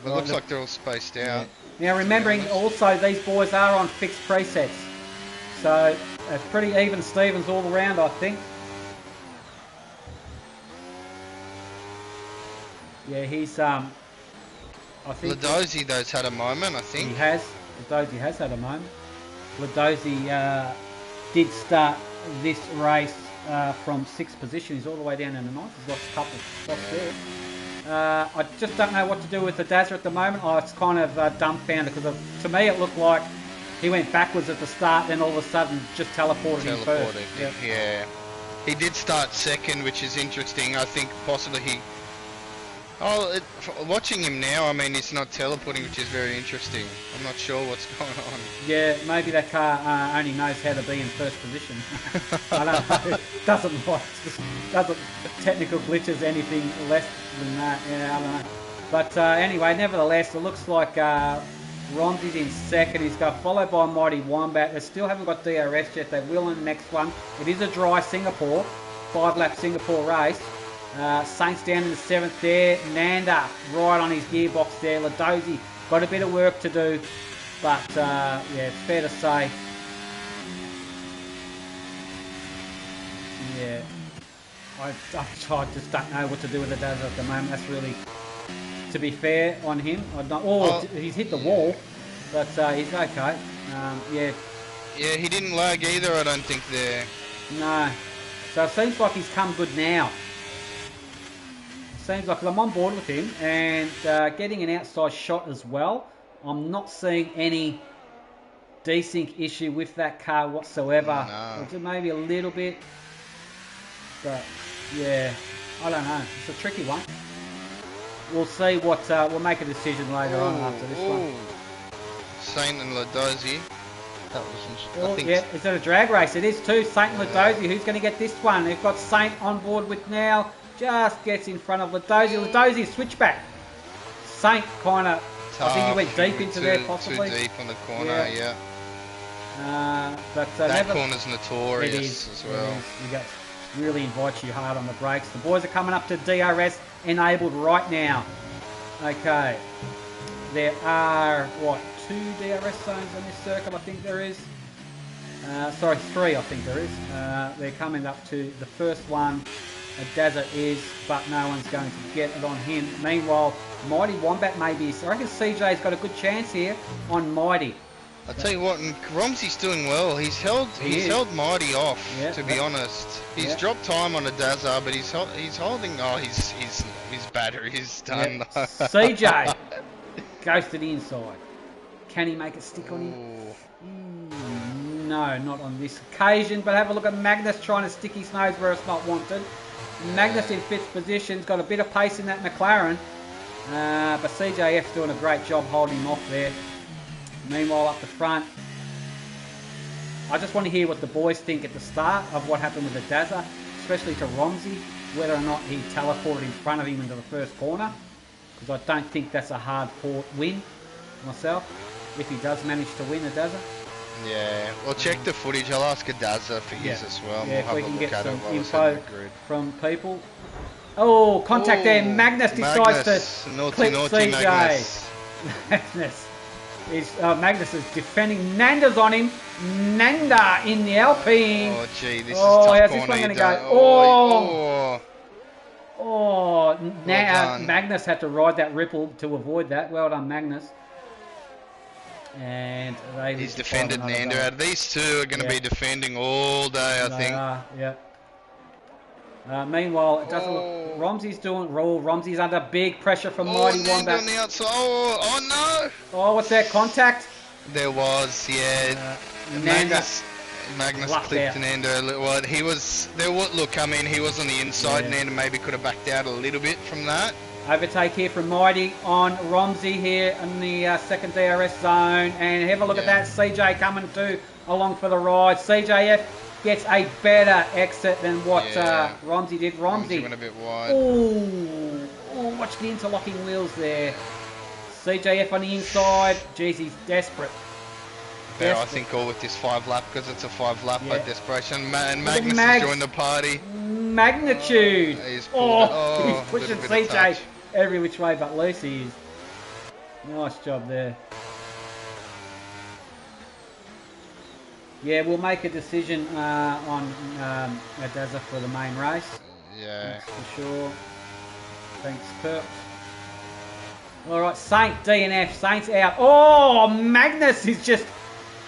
But it looks like they're all spaced out. Now, remembering also these boys are on fixed presets, so it's pretty even Stevens all around, I think. Yeah, he's I think Ladozi though's had a moment, I think. He has. Ladozi has had a moment. Ladozi did start this race from 6th position. He's all the way down in the 9th. He's lost a couple of spots there. I just don't know what to do with the Dazza at the moment. It's kind of dumbfounded because to me it looked like he went backwards at the start, then all of a sudden just teleported in first. Yeah. He did start second, which is interesting. I think possibly watching him now, I mean, he's not teleporting, which is very interesting. I'm not sure what's going on. Yeah, maybe that car only knows how to be in first position. I don't know. Doesn't technical glitches anything less than that. Yeah, I don't know. But anyway, nevertheless, it looks like Romsey's in second. He's got followed by Mighty Wombat. They still haven't got DRS yet. They will in the next one. It is a dry Singapore, 5-lap Singapore race. Saints down in the 7th there. Nanda right on his gearbox there. Ladozi got a bit of work to do, but it's fair to say. Yeah, I just don't know what to do with the Dazza at the moment. That's really, to be fair on him. He's hit the wall, but he's okay. Yeah, he didn't lag either, I don't think there. No, so it seems like he's come good now. Seems like I'm on board with him and getting an outside shot as well. I'm not seeing any desync issue with that car whatsoever. No. Maybe a little bit, but yeah, I don't know. It's a tricky one. We'll see what we'll make a decision later on after this one. Saint and Ladozi. That was is that a drag race? It is too. Saint and Ladozi. Who's going to get this one? They've got Saint on board with now. Just gets in front of Ladozi. Ladozi switchback. Saint kind of, I think he went deep into there possibly. Too deep on the corner, but that corner's notorious as well. really invites you hard on the brakes. The boys are coming up to DRS enabled right now. Okay. There are, what, 2 DRS zones on this circle, I think there is. Sorry, 3 I think there is. They're coming up to the first one. Dazza is, but no one's going to get it on him. Meanwhile, Mighty Wombat maybe. So I reckon CJ's got a good chance here on Mighty. I tell you what, and Romsey's doing well. He's held Mighty off. Yeah, to be honest, he's dropped time on a Dazza, but he's holding. Oh, his battery is done. Yeah. CJ goes to the inside. Can he make it stick on him? No, not on this occasion. But have a look at Magnus trying to stick his nose where it's not wanted. Magnus in 5th position. He's got a bit of pace in that McLaren. But CJF's doing a great job holding him off there. Meanwhile, up the front, I just want to hear what the boys think at the start of what happened with the Dazza, especially to Romsey, whether or not he teleported in front of him into the first corner, because I don't think that's a hard-fought win myself, if he does manage to win a Dazza. Yeah, well, check the footage. I'll ask a Dazza for his as well. Yeah, if we can get some info from people. Oh, contact there. Magnus decides to clip CJ. Magnus. Magnus is defending. Nanda's on him. Nanda in the Alpine. Oh, gee, this is tough corner. How's this one going to go? Oh, now Magnus had to ride that ripple to avoid that. Well done, Magnus. And he's defended Nanda out. These two are going to be defending all day, I think. Yeah. Meanwhile, it doesn't look. Romsey's doing roll. Romsey's under big pressure from Mighty Wombat. On the outside. Oh no! Oh, what's that contact? There was, yeah. Magnus clipped Nanda. Well, he was there. Look, I mean, he was on the inside. Nanda maybe could have backed out a little bit from that. Overtake here from Mighty on Romsey here in the second DRS zone, and have a look at that. CJ coming too along for the ride. CJF gets a better exit than what Romsey did. Romsey went a bit wide. Oh, watch the interlocking wheels there. CJF on the inside. Jeez, he's desperate. I think all with this 5 lap, because it's a 5 lap by desperation. And Magnus has joined the party. Magnitude. He's pushing CJ every which way but loose. He is. Nice job there. Yeah, we'll make a decision on Dazza for the main race. Yeah. That's for sure. Thanks, Kurt. Alright, Saint DNF. Saint's out. Oh, Magnus is just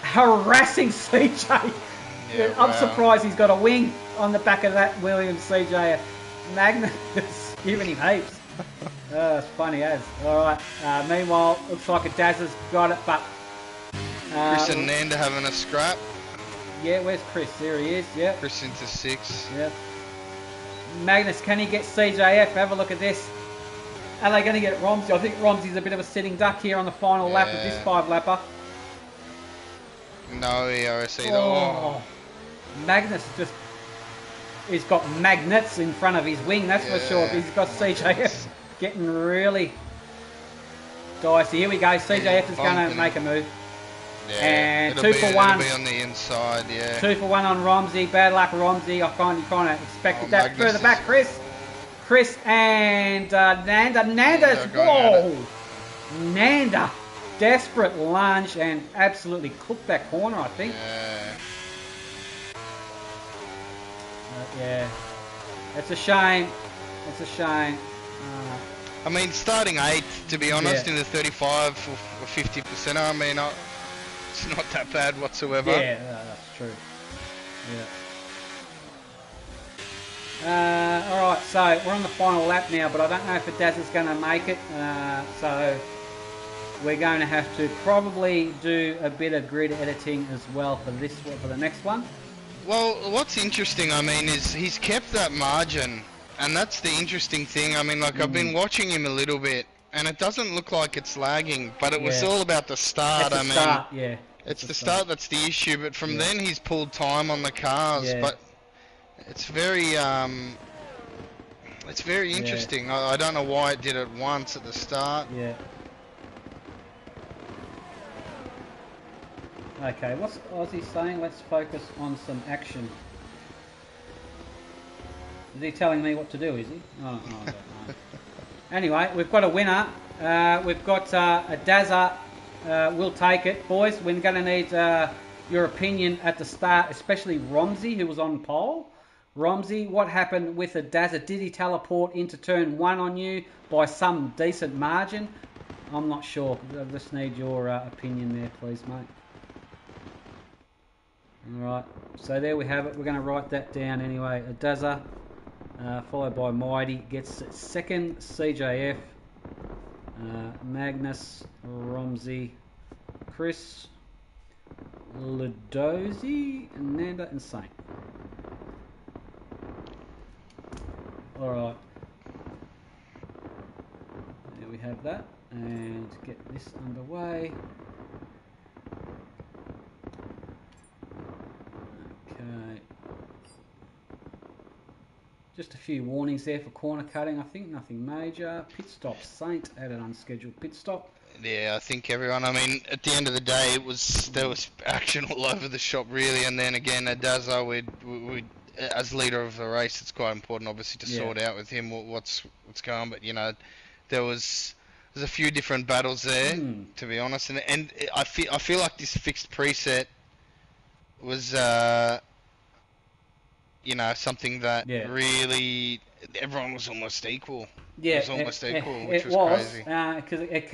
harassing CJ. Yeah, I'm surprised he's got a wing on the back of that Williams CJ. Magnus is giving him heaps. It's funny as. Alright, meanwhile, looks like a Dazza's got it, but... Chris and Nanda having a scrap. Yeah, where's Chris? There he is, yeah. Chris into 6. Yeah. Magnus, can he get CJF? Have a look at this. Are they going to get Romsey? I think Romsey's a bit of a sitting duck here on the final lap of this 5-lapper. No ERS either. Oh. Magnus just... He's got magnets in front of his wing, that's for sure. He's got CJF getting really dicey. Here we go. CJF is going to make a move. Yeah, and 2 for 1. It'll be on the inside, 2 for 1 on Romsey. Bad luck, Romsey. I kind of expected that. Magnus further back, Chris and Nanda. Nanda's... Whoa! Nanda. Desperate lunge and absolutely cooked that corner, I think. Yeah. It's a shame. It's a shame. I mean, starting 8th, to be honest, in the 35 or 50%, I mean, it's not that bad whatsoever. Yeah, that's true. Yeah. Alright, so we're on the final lap now, but I don't know if Dazza's going to make it. So we're going to have to probably do a bit of grid editing as well for the next one. Well, what's interesting, I mean, is he's kept that margin, and that's the interesting thing. I mean, like, I've been watching him a little bit, and it doesn't look like it's lagging, but it was all about the start. It's the start that's the issue, but from then he's pulled time on the cars, but it's very interesting. I don't know why it did it once at the start. Yeah. Okay, what's Ozzy saying? Let's focus on some action. Is he telling me what to do, is he? Oh, I don't know. Anyway, we've got a winner. We've got a Dazza. We'll take it. Boys, we're going to need your opinion at the start, especially Romsey, who was on pole. Romsey, what happened with a Dazza? Did he teleport into turn 1 on you by some decent margin? I'm not sure. I just need your opinion there, please, mate. Alright, so there we have it. We're going to write that down anyway. A Dazza, followed by Mighty, gets second. CJF, Magnus, Romsey, Chris, Ludozi, Nanda, and Saint. Alright. There we have that. And get this underway. Okay. Just a few warnings there for corner cutting. I think nothing major. Pit stop. Saint had an unscheduled pit stop. Yeah, I think everyone. I mean, at the end of the day, there was action all over the shop, really. And then again, Adaza, we as leader of the race, it's quite important, obviously, to sort out with him what's going on. But you know, there's a few different battles there, to be honest. And I feel like this fixed preset was you know, something that really everyone was almost equal. Yeah, it was almost equal, which was crazy. Because it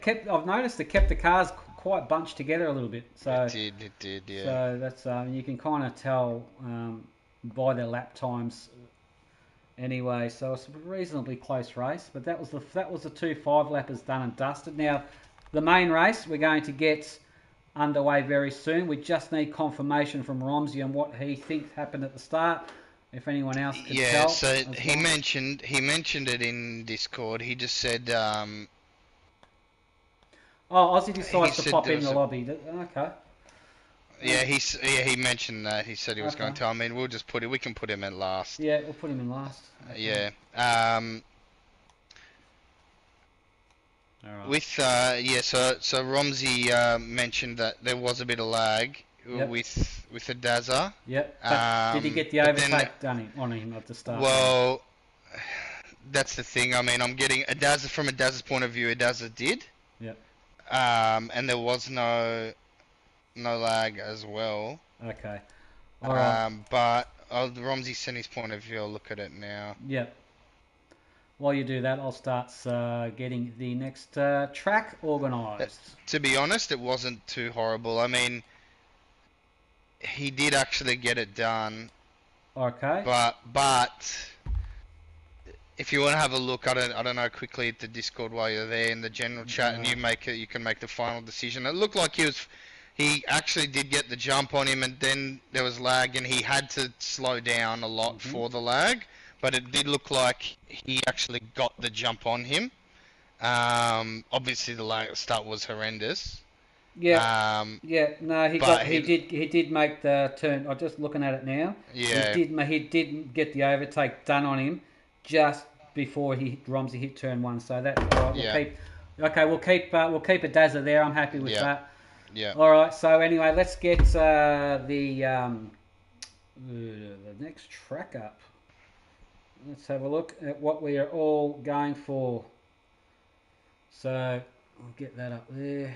kept. I've noticed it kept the cars quite bunched together a little bit. So it did, yeah. So that's you can kind of tell by their lap times. Anyway, so it's a reasonably close race, but that was the 2 5-lappers done and dusted. Now, the main race we're going to get underway very soon. We just need confirmation from Romsey on what he thinks happened at the start. If anyone else could tell. Yeah, so he mentioned it in Discord. He just said. Ozzy decides to pop in the lobby. Okay. Yeah, he mentioned that. He said he was going to. I mean, we can put him in last. Yeah, we'll put him in last. Okay. Yeah. All right. With so Romsey mentioned that there was a bit of lag with the Dazza. Yep. But did he get the overtake done on him at the start? Well, that's the thing. I mean, I'm getting from a Dazza's point of view, a Dazza did. Yep. And there was no lag as well. Okay. All right. But Romsey sent his point of view. I'll look at it now. Yep. While you do that, I'll start getting the next track organised. To be honest, it wasn't too horrible. I mean, he did actually get it done. Okay. But if you want to have a look, I don't know, quickly at the Discord while you're there in the general chat, and you can make the final decision. It looked like he actually did get the jump on him, and then there was lag, and he had to slow down a lot for the lag. But it did look like he actually got the jump on him. Obviously the lag at the start was horrendous. Yeah. No, he did make the turn. I'm just looking at it now. Yeah. He did get the overtake done on him just before Romsey hit turn 1. So that's all right. We'll keep a Dazza there. I'm happy with that. Yeah. All right. So anyway, let's get the next track up. Let's have a look at what we are all going for. So I'll get that up there.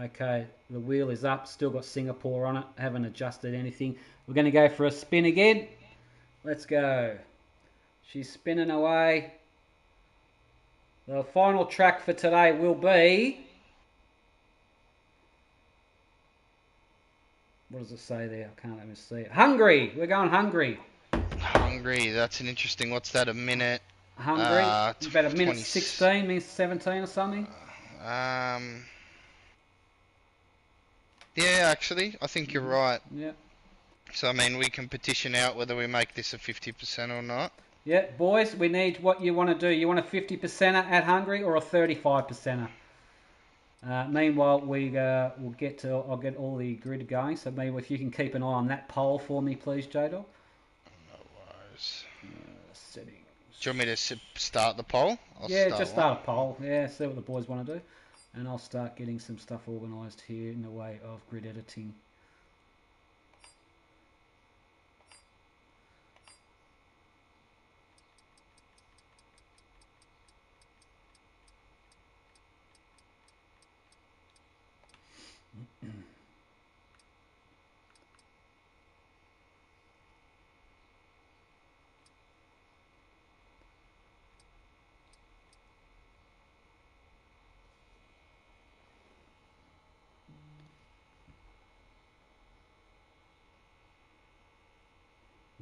Okay, the wheel is up. Still got Singapore on it. Haven't adjusted anything. We're going to go for a spin again. Let's go. She's spinning away. The final track for today will be... What does it say there? I can't even see it. Hungary. We're going Hungary. Hungary. That's an interesting. What's that? A minute? Hungary. It's about a minute 16, minute 17 or something. Yeah, actually, I think you're right. Yeah. So I mean, we can petition out whether we make this a 50% or not. Yeah, boys, we need what you want to do. You want a 50%er at Hungary or a 35%er? Meanwhile, I'll get all the grid going. So maybe if you can keep an eye on that poll for me, please, J-Dog. No worries. Settings. Do you want me to start the poll? Start a poll. Yeah, see what the boys want to do. And I'll start getting some stuff organised here in the way of grid editing.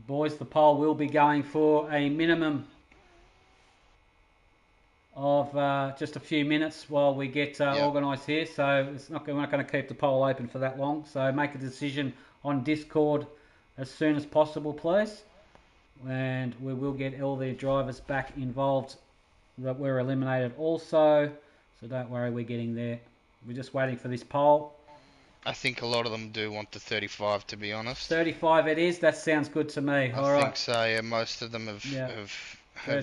Boys, the poll will be going for a minimum of just a few minutes while we get organised here. So we're not going to keep the poll open for that long. So make a decision on Discord as soon as possible, please. And we will get all the drivers back involved that were eliminated also. So don't worry, we're getting there. We're just waiting for this poll. I think a lot of them do want the 35, to be honest. 35 it is. That sounds good to me. I think so. Yeah, most of them have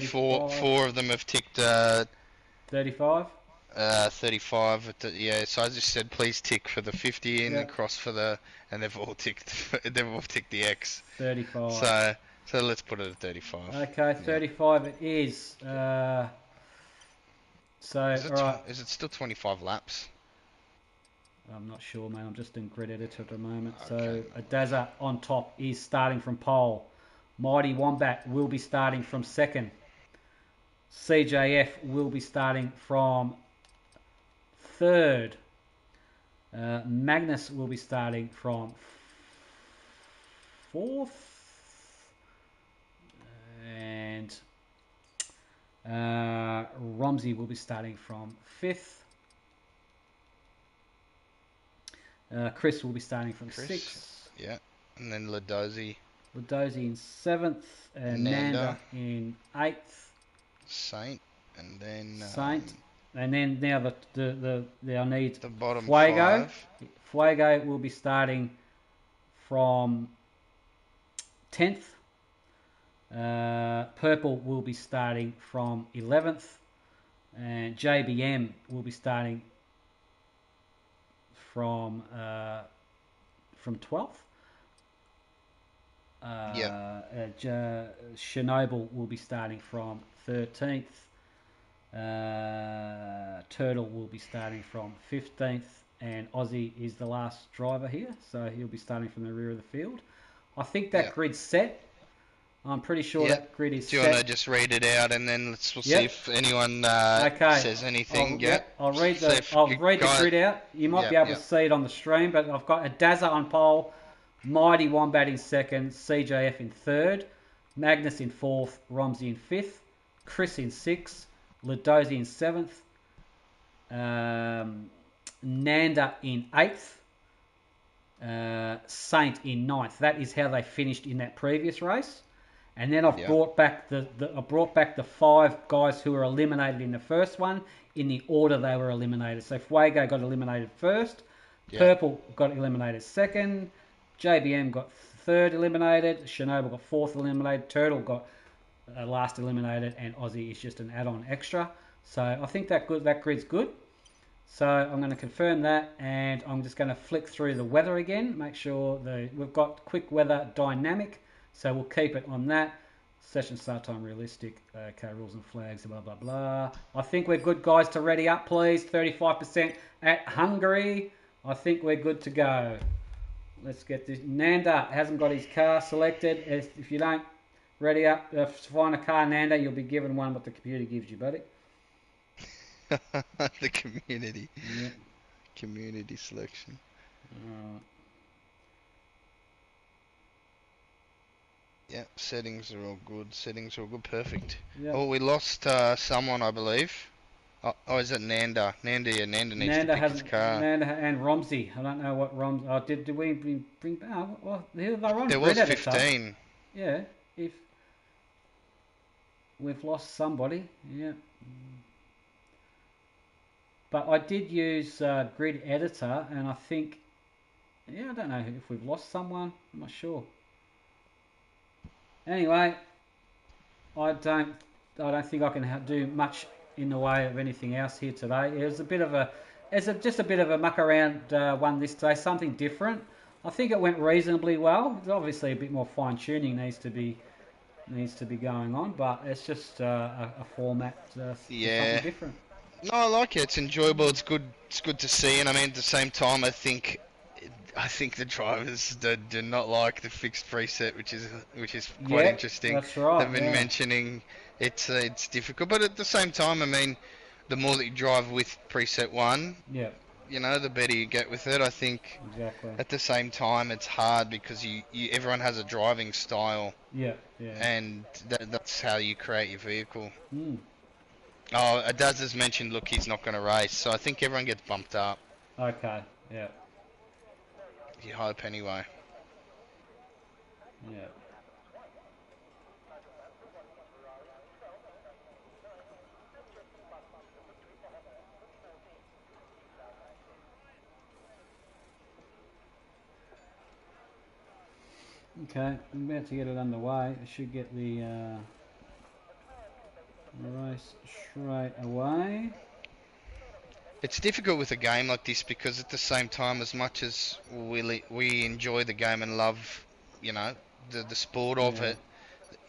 four of them have ticked 35. 35. Yeah, so I just said please tick for the 50 in, cross for the, and they've all ticked the X. 35. So let's put it at 35. Okay, 35 it is. Is it still 25 laps? I'm not sure, man. I'm just in grid editor at the moment. Okay. So Adaza on top is starting from pole. Mighty Wombat will be starting from second. CJF will be starting from third. Magnus will be starting from fourth. And Romsey will be starting from fifth. Chris will be starting from sixth. Yeah, and then Ladozi in seventh. And Nanda in eighth. Saint, and then Saint. And then now I need the bottom Fuego. 5. Fuego will be starting from 10th. Purple will be starting from 11th. And JBM will be starting from 12th. Chernobyl will be starting from 13th. Turtle will be starting from 15th, and Aussie is the last driver here, so he'll be starting from the rear of the field. I think that grid's set. I'm pretty sure that grid is set. Do you want to just read it out, and then we'll see if anyone says anything? I'll read the grid out. You might be able to see it on the stream, but I've got Adaza on pole, Mighty Wombat in second, CJF in third, Magnus in fourth, Romsey in fifth, Chris in sixth, Ladozi in seventh, Nanda in eighth, Saint in ninth. That is how they finished in that previous race. And then I've brought back the 5 guys who were eliminated in the first one in the order they were eliminated. So Fuego got eliminated first, Purple got eliminated second, JBM got third eliminated, Chernobyl got fourth eliminated, Turtle got last eliminated, and Aussie is just an add-on extra. So I think that grid's good. So I'm going to confirm that, and I'm just going to flick through the weather again, make sure we've got quick weather dynamic. So we'll keep it on that. Session start time realistic. Okay, rules and flags, blah, blah, blah. I think we're good, guys, to ready up, please. 35% at Hungary. I think we're good to go. Let's get this. Nanda hasn't got his car selected. If you don't ready up to find a car, Nanda, you'll be given one what the computer gives you, buddy. The community. Yeah. Community selection. Yeah, settings are all good. Perfect. Yep. Oh, we lost someone, I believe. Oh, is it Nanda? Nanda needs to pick his car. Nanda and Romsey. I don't know what Romsey... Oh, did we bring... Oh, well, they're on. There was 15. Yeah, if... We've lost somebody, yeah. But I did use Grid Editor, and I think... Yeah, I don't know if we've lost someone. I'm not sure. Anyway, I don't think I can do much in the way of anything else here today. It was just a bit of a muck around one this day, something different. I think it went reasonably well. There's obviously a bit more fine tuning needs to be going on, but it's just a format, something different. No, I like it. It's enjoyable. It's good. It's good to see. And I mean, at the same time, I think the drivers do not like the fixed preset, which is quite interesting. That's right. They've been mentioning it's difficult, but at the same time, I mean, the more that you drive with preset 1, you know, the better you get with it. I think Exactly. at the same time it's hard because everyone has a driving style, Yeah, yeah. and that's how you create your vehicle. Mm. Oh, Adaz has mentioned, look, he's not going to race, so I think everyone gets bumped up. Okay, yeah. You hope anyway. Yeah. Okay, I'm about to get it underway. I should get the race straight away. It's difficult with a game like this because at the same time, as much as we enjoy the game and love, you know, the sport of Yeah.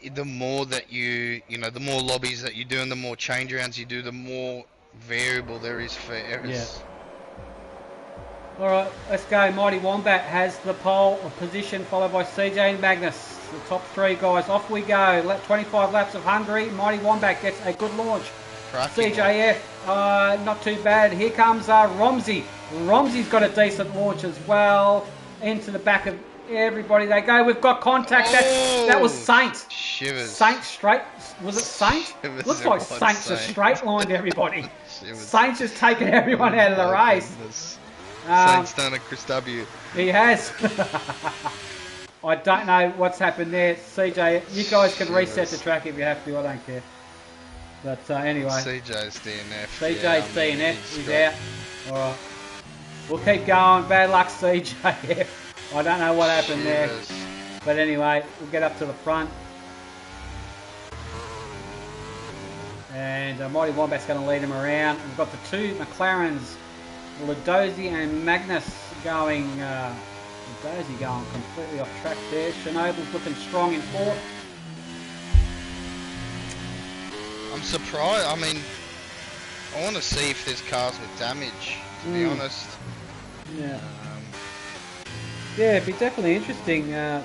it, the more that the more lobbies that you do and the more change rounds you do, the more variable there is for errors. Yeah. Alright, let's go. Mighty Wombat has the pole position, followed by CJ and Magnus. The top three guys. Off we go. 25 laps of Hungary. Mighty Wombat gets a good launch. Cracking CJF, not too bad. Here comes Romsey. Romsey's got a decent launch as well. Into the back of everybody they go. We've got contact. That was Saint. Shivers. Saint straight. Was it Saint? Shivers. Looks like Saint's just straight lined everybody. Shivers. Saint's just taken everyone out of the race. Saint's done a Chris W. He has. I don't know what's happened there. CJ, you guys can reset the track if you have to. I don't care. But anyway. CJ's DNF. CJ's DNF. He's out. Alright. We'll keep going. Bad luck, CJF. I don't know what happened there. But anyway, we'll get up to the front. And Mighty Wombat's going to lead him around. We've got the two McLarens, Ladozi and Magnus going. Ladozi going completely off track there. Chernobyl looking strong in fourth. I'm surprised. I mean, I want to see if there's cars with damage, to be honest. Yeah. Yeah, it'd be definitely interesting. I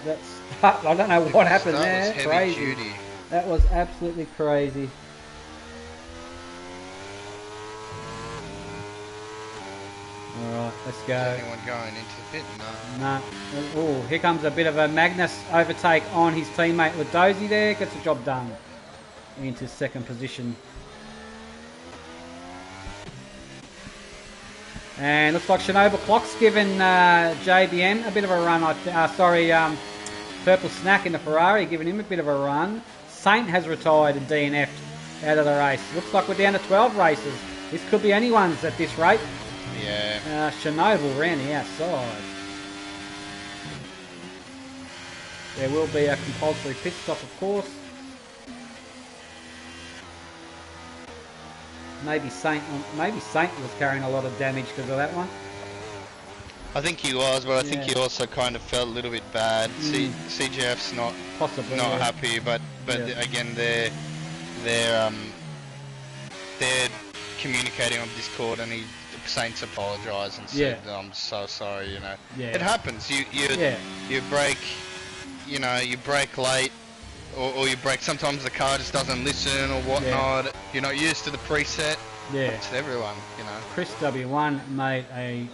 don't know what happened there. Crazy. Duty. That was absolutely crazy. Alright, let's go. Is anyone going into the pit? No. Nah. Oh, here comes a bit of a Magnus overtake on his teammate Ladozi there. Gets the job done. Into second position. And looks like Chernobyl Clock's given JBM a bit of a run. Purple Snack in the Ferrari giving him a bit of a run. Saint has retired and DNF'd out of the race. Looks like we're down to 12 races. This could be anyone's at this rate. Yeah. Chernobyl ran the outside. There will be a compulsory pit stop, of course. Maybe Saint was carrying a lot of damage because of that one. I think he was, but I think he also kind of felt a little bit bad. CGF's not happy, but again they're communicating on Discord, and Saints apologised and said, "I'm so sorry." You know, it happens. You break, you break late. Or you break. Sometimes the car just doesn't listen or whatnot. You're not used to the preset. Yeah. It's everyone, Chris W1 made a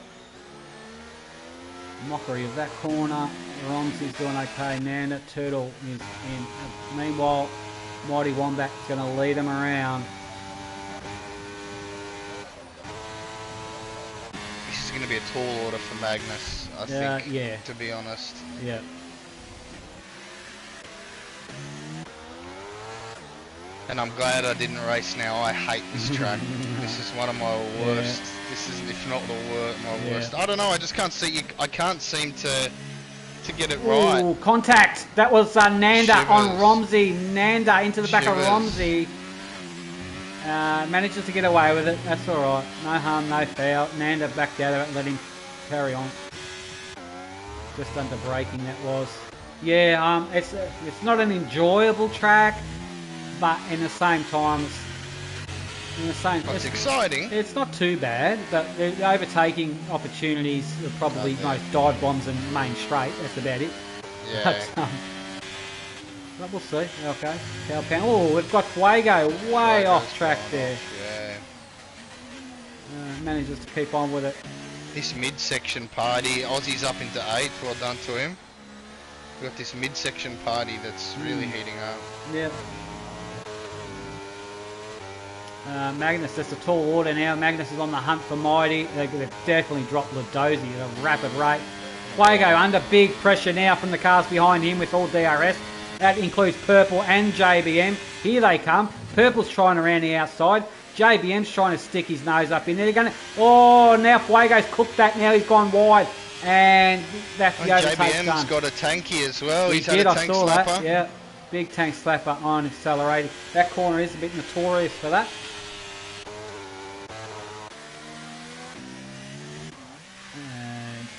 mockery of that corner. Romsey's doing okay. Nanda Turtle is in. Meanwhile, Mighty Wombat's going to lead him around. This is going to be a tall order for Magnus, I think, to be honest. Yeah. And I'm glad I didn't race now. I hate this track. This is one of my worst. This is, if not my worst. I don't know. I just can't see. I can't seem to get it right. Ooh, contact. That was Nanda on Romsey. Nanda into the back of Romsey. Manages to get away with it. That's all right. No harm, no foul. Nanda back the other and let him carry on. Just under braking that was. Yeah. It's not an enjoyable track. But in the same time, it's exciting. It's not too bad, but the overtaking opportunities are probably most dive bombs and main straight. That's about it. Yeah. But we'll see. Okay. Oh, we've got Fuego way off track there. Yeah. Manages to keep on with it. This midsection party, Aussie's up into 8th. Well done to him. We've got this midsection party that's really heating up. Yep. Magnus, that's a tall order now. Magnus is on the hunt for Mighty. They've definitely dropped Ladozi at a rapid rate. Fuego under big pressure now from the cars behind him with all DRS. That includes Purple and JBM. Here they come. Purple's trying around the outside. JBM's trying to stick his nose up in there. They're going to... Oh, now Fuego's cooked that. Now he's gone wide. And that's the overtake's done. JBM's got a tanky as well. He's had a tank slapper. That, yeah. Big tank slapper on accelerating. That corner is a bit notorious for that.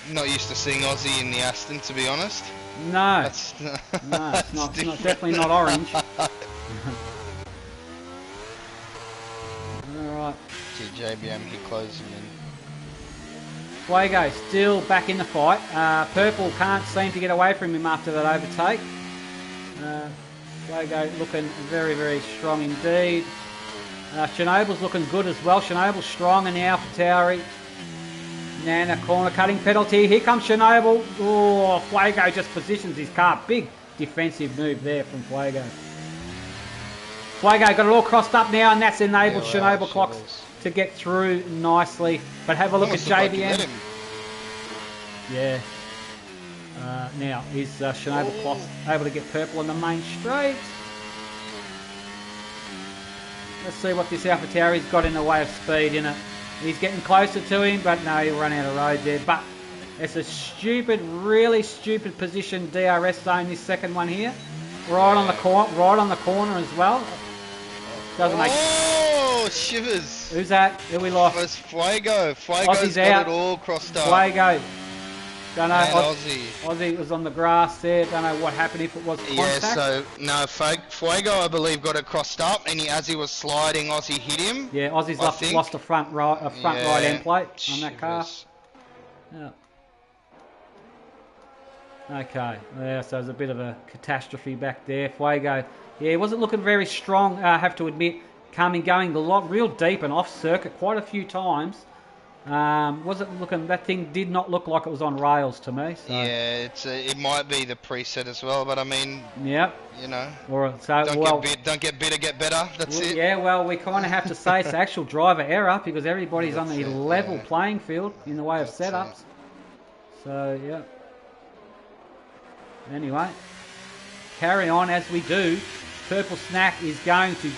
And not used to seeing Aussie in the Aston, to be honest. No. No, it's not, definitely not orange. Alright. JBM, he closes him in. Fuego still back in the fight. Purple can't seem to get away from him after that overtake. Fuego looking very, very strong indeed. Chernobyl looking good as well. Chernobyl strong in the AlphaTauri. Nana corner cutting penalty. Here comes Chernobyl. Oh, Fuego just positions his car. Big defensive move there from Fuego. Fuego got it all crossed up now, and that's enabled Chernobyl clocks to get through nicely. But have a look at JBM. Yeah. Now, is Chernobyl clocks able to get Purple on the main straight? Let's see what this AlphaTauri's got in the way of speed in it. He's getting closer to him, but no, he'll run out of road there. But it's a stupid, really stupid position DRS zone, this second one here. Right on the corner as well. Doesn't make... Oh, shivers. Who's that? Who we lost? It was Fuego. Fuego's got it all crossed up. Fuego. Don't know. Aussie. Aussie was on the grass there. Don't know what happened, if it was contact. Yeah, so, no, Fuego, I believe, got it crossed up, and as he was sliding, Aussie hit him. Yeah, Aussie's lost a front right end plate on that car. Yeah. Okay, yeah, so there's a bit of a catastrophe back there. Fuego, yeah, he wasn't looking very strong, I have to admit. Going real deep and off circuit quite a few times. Wasn't looking. That thing did not look like it was on rails to me. So. Yeah, it might be the preset as well, but I mean, yep. You know, don't get bitter, get better. That's it. Yeah, well, we kind of have to say it's actual driver error because everybody's on the level playing field in the way of setups. So yeah. Anyway, carry on as we do. Purple Snack is going to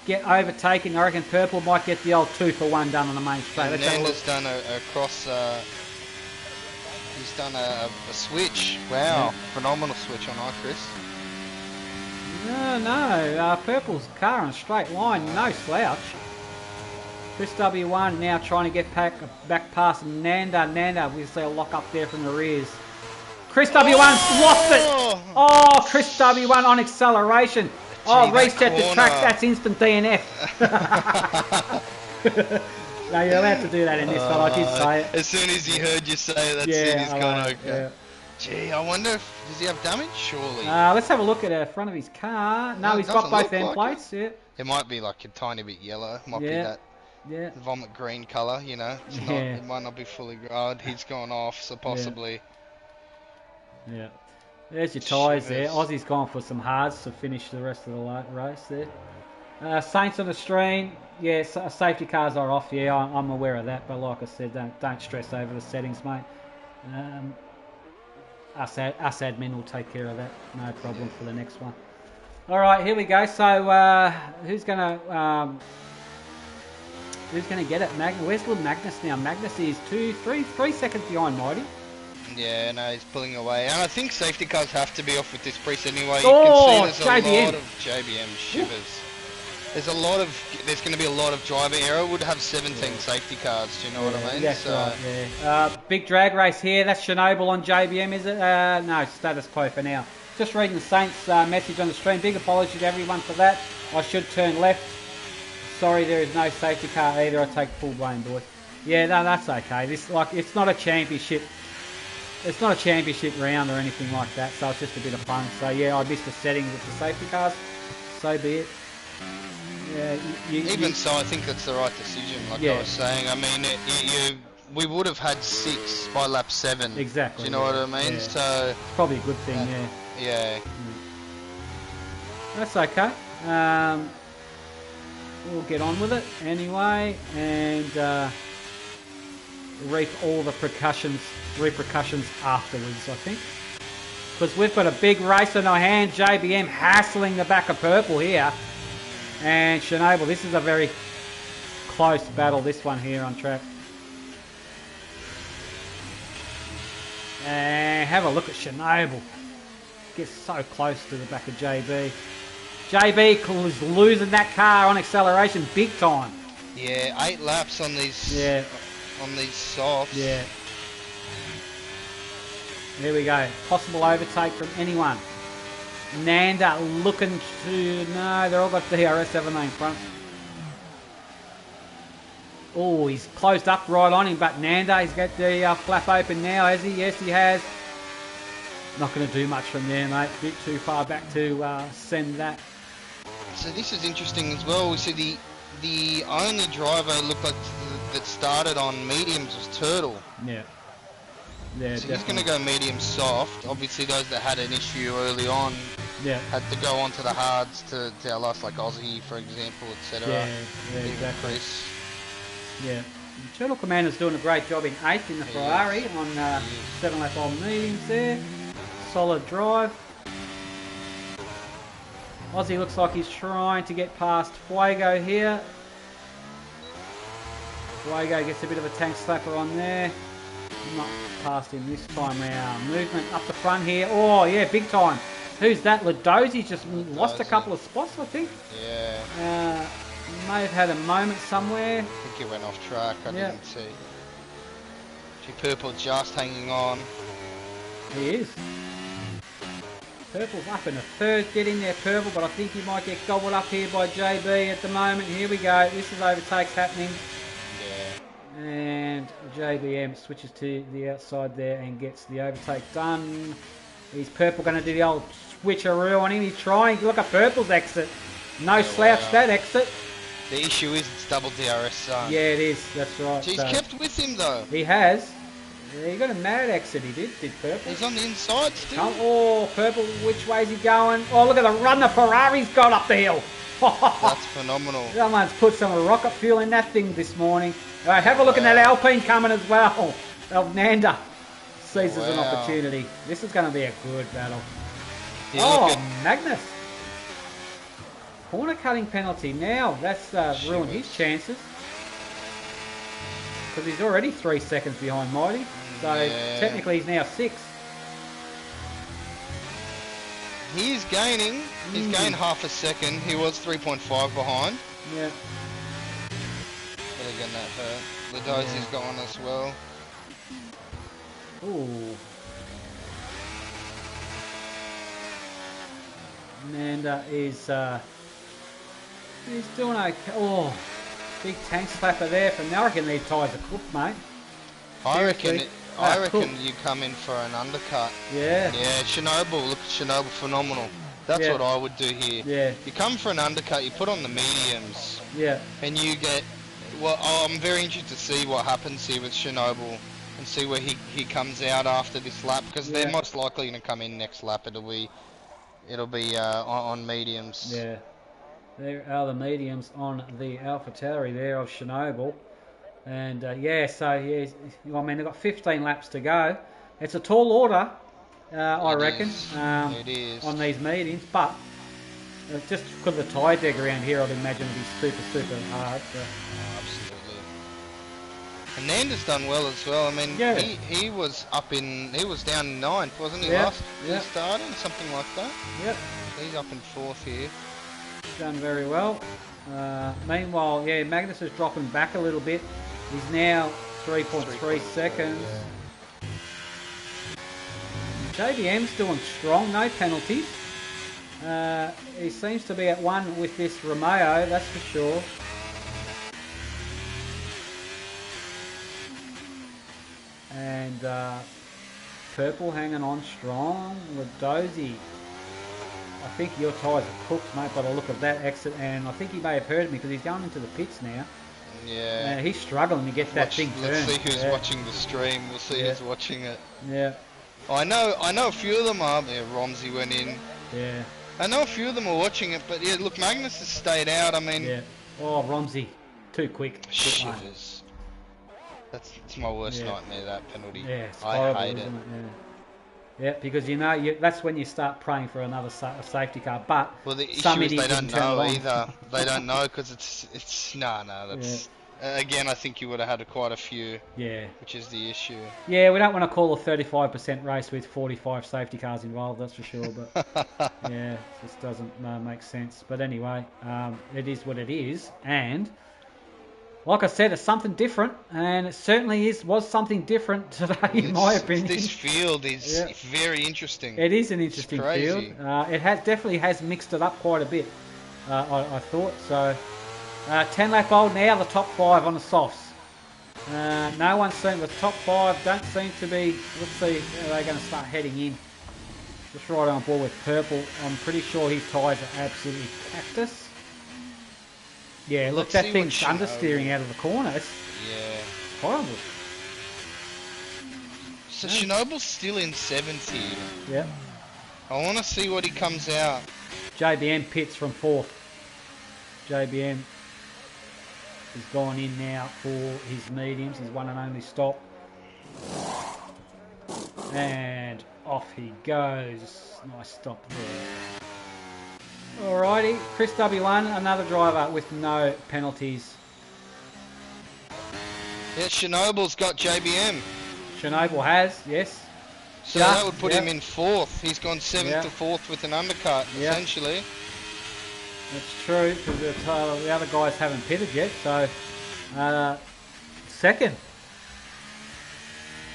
get overtaken. I reckon Purple might get the old 2-for-1 done on the main straight. And Nanda's done a cross. He's done a switch. Wow, yeah. Phenomenal switch on Chris. No. Purple's car on a straight line, no slouch. Chris W1 now trying to get back past Nanda. Nanda, we see a lock up there from the rears. Chris W1's lost it. Oh, Chris W1 on acceleration. Reset the track, that's instant DNF. No, you're allowed to do that in this one, I did say it. As soon as he heard you say it, that's it, he's gone okay. Yeah. Gee, I wonder does he have damage? Surely. Let's have a look at the front of his car. No, he's got both end plates, yeah. It might be like a tiny bit yellow, might be that vomit green colour, you know. It might not be fully grown. He's gone off, so possibly. Yeah. There's your tyres there. Aussie's gone for some hards to finish the rest of the race there. Saints on the stream. Yeah, safety cars are off. Yeah, I'm aware of that. But like I said, don't stress over the settings, mate. Us admin will take care of that. No problem for the next one. All right, here we go. So who's gonna get it? Where's little Magnus now? Magnus is 3 seconds behind Mighty. Yeah, no, he's pulling away. And I think safety cars have to be off with this preset anyway. You can see there's a lot of JBM shivers. There's going to be a lot of driver error. Would have 17 safety cars, do you know what I mean? That's right, yeah. Big drag race here. That's Chernobyl on JBM, is it? No, status quo for now. Just reading the Saints message on the stream. Big apology to everyone for that. I should turn left. Sorry, there is no safety car either. I take full blame, boy. Yeah, no, that's okay. It's not a championship. It's not a championship round or anything like that, so it's just a bit of fun. So yeah, I missed the settings with the safety cars. So be it. Yeah, so, I think that's the right decision. Like I was saying, I mean, we would have had 6 by lap 7. Exactly. Do you know what I mean? Yeah. So it's probably a good thing. yeah. That's okay. We'll get on with it anyway, and reap all the repercussions afterwards, I think. Because we've got a big race in our hand. JBM hassling the back of Purple here. And Chernobyl, this is a very close battle, this one here on track. And have a look at Chernobyl. Gets so close to the back of JB. JB was losing that car on acceleration big time. Yeah, 8 laps on these softs. Yeah. There we go. Possible overtake from anyone. Nanda looking to... No, they're all got DRS17 front. Oh, he's closed up right on him, but Nanda, he's got the flap open now, has he? Yes, he has. Not going to do much from there, mate. A bit too far back to send that. So this is interesting as well. We see the only driver looked like that started on mediums was Turtle. Yeah. Yeah, so definitely. he's going to go medium soft. Obviously, those that had an issue early on had to go on to the hards to tell us, like Aussie, for example, etc. Yeah, exactly. Chris. Yeah. Turtle Commander's doing a great job in 8th in the Ferrari on 7 lap on mediums there. Solid drive. Aussie looks like he's trying to get past Fuego here. Fuego gets a bit of a tank slapper on there. Not past him this time round. Movement up the front here. Oh, yeah, big time. Who's that? Ladozi just lost a couple of spots, I think. Yeah. May have had a moment somewhere. I think he went off track. I didn't see. Purple just hanging on. He is. Purple's up in a 3rd. Get in there, Purple, but I think he might get gobbled up here by JB at the moment. Here we go. This is overtakes happening. Yeah. And JBM switches to the outside there and gets the overtake done. Is Purple going to do the old switcheroo on him? He's trying. Look at Purple's exit. No slouch that exit. The issue is it's double DRS zone. Yeah, it is. That's right. He's kept with him though. He has. Yeah, he got a mad exit. He did Purple. He's on the inside still. Oh, Purple. Which way is he going? Oh, look at the run the Ferrari's got up the hill. That's phenomenal. Someone's put some rocket fuel in that thing this morning. All right, have a look at that Alpine coming as well. Nanda seizes an opportunity. This is going to be a good battle. Magnus. Corner cutting penalty. Now that's ruined his chances. Because he's already 3 seconds behind Mighty. So technically he's now 6. He's gaining. He's gained half a second. He was 3.5 behind. Yeah. But again, that hurt. Ladozi's got on as well. Ooh. Nanda is he's doing okay. Oh, big tank slapper there from now. I reckon these tyres are cooked, mate. I reckon you come in for an undercut. Yeah. Yeah, Chernobyl. Look at Chernobyl, phenomenal. That's what I would do here. Yeah. You come for an undercut, you put on the mediums. Yeah. And you get... Well, I'm very interested to see what happens here with Chernobyl and see where he comes out after this lap, because they're most likely going to come in next lap. It'll be on mediums. Yeah. There are the mediums on the AlphaTauri there of Chernobyl. And so I mean, they've got 15 laps to go. It's a tall order, I reckon, it is. on these meetings, but just because of the tyre deg around here, I'd imagine it'd be super hard. Absolutely. And Nanda's done well as well. I mean, he was down in 9th, wasn't he? Last starting, something like that. Yep. He's up in 4th here. Done very well. Meanwhile, Magnus is dropping back a little bit. He's now 3.3 seconds. JBM's doing strong, no penalties. He seems to be at one with this Romeo, that's for sure. And Purple hanging on strong. Ladozi. I think your tyres are cooked, mate, by the look of that exit, and I think he may have heard me because he's going into the pits now. Yeah. He's struggling to get that thing turned. Let's see who's watching the stream. We'll see who's watching it. Yeah. I know a few of them are. Yeah, Romsey went in. Yeah. I know a few of them are watching it, but yeah, look, Magnus has stayed out. I mean. Yeah. Oh, Romsey, too quick. Shivers. That's my worst nightmare. That penalty. Yeah, it's I horrible, hate it. isn't it? Yeah. Yeah, because that's when you start praying for another safety car. But well, the some issue is idiot they don't didn't turn it know on. either. They don't know because it's no. That's again. I think you would have had quite a few. Yeah. Which is the issue. Yeah, we don't want to call a 35% race with 45 safety cars involved. That's for sure. But yeah, it just doesn't make sense. But anyway, it is what it is, and. Like I said, it's something different, and it certainly was something different today, in my opinion. This field is very interesting. It is an interesting field. It definitely has mixed it up quite a bit, I thought. So, 10 lap old now, the top 5 on the softs. No one's seen the top 5, don't seem to be, let's see, are they going to start heading in? Just right on board with Purple. I'm pretty sure his tyres are absolutely cactus. Yeah, look, that thing's understeering out of the corners. Yeah. Horrible. So Chernobyl still in 70. Yeah. I want to see what he comes out. JBM pits from 4th. JBM has gone in now for his mediums, his one and only stop. And off he goes. Nice stop there. Alrighty, Chris W1, another driver with no penalties. Yeah, Chernobyl's got JBM. Chernobyl has, yes. So that would put him in 4th. He's gone 7th to 4th with an undercut, essentially. That's true, because the other guys haven't pitted yet, so 2nd.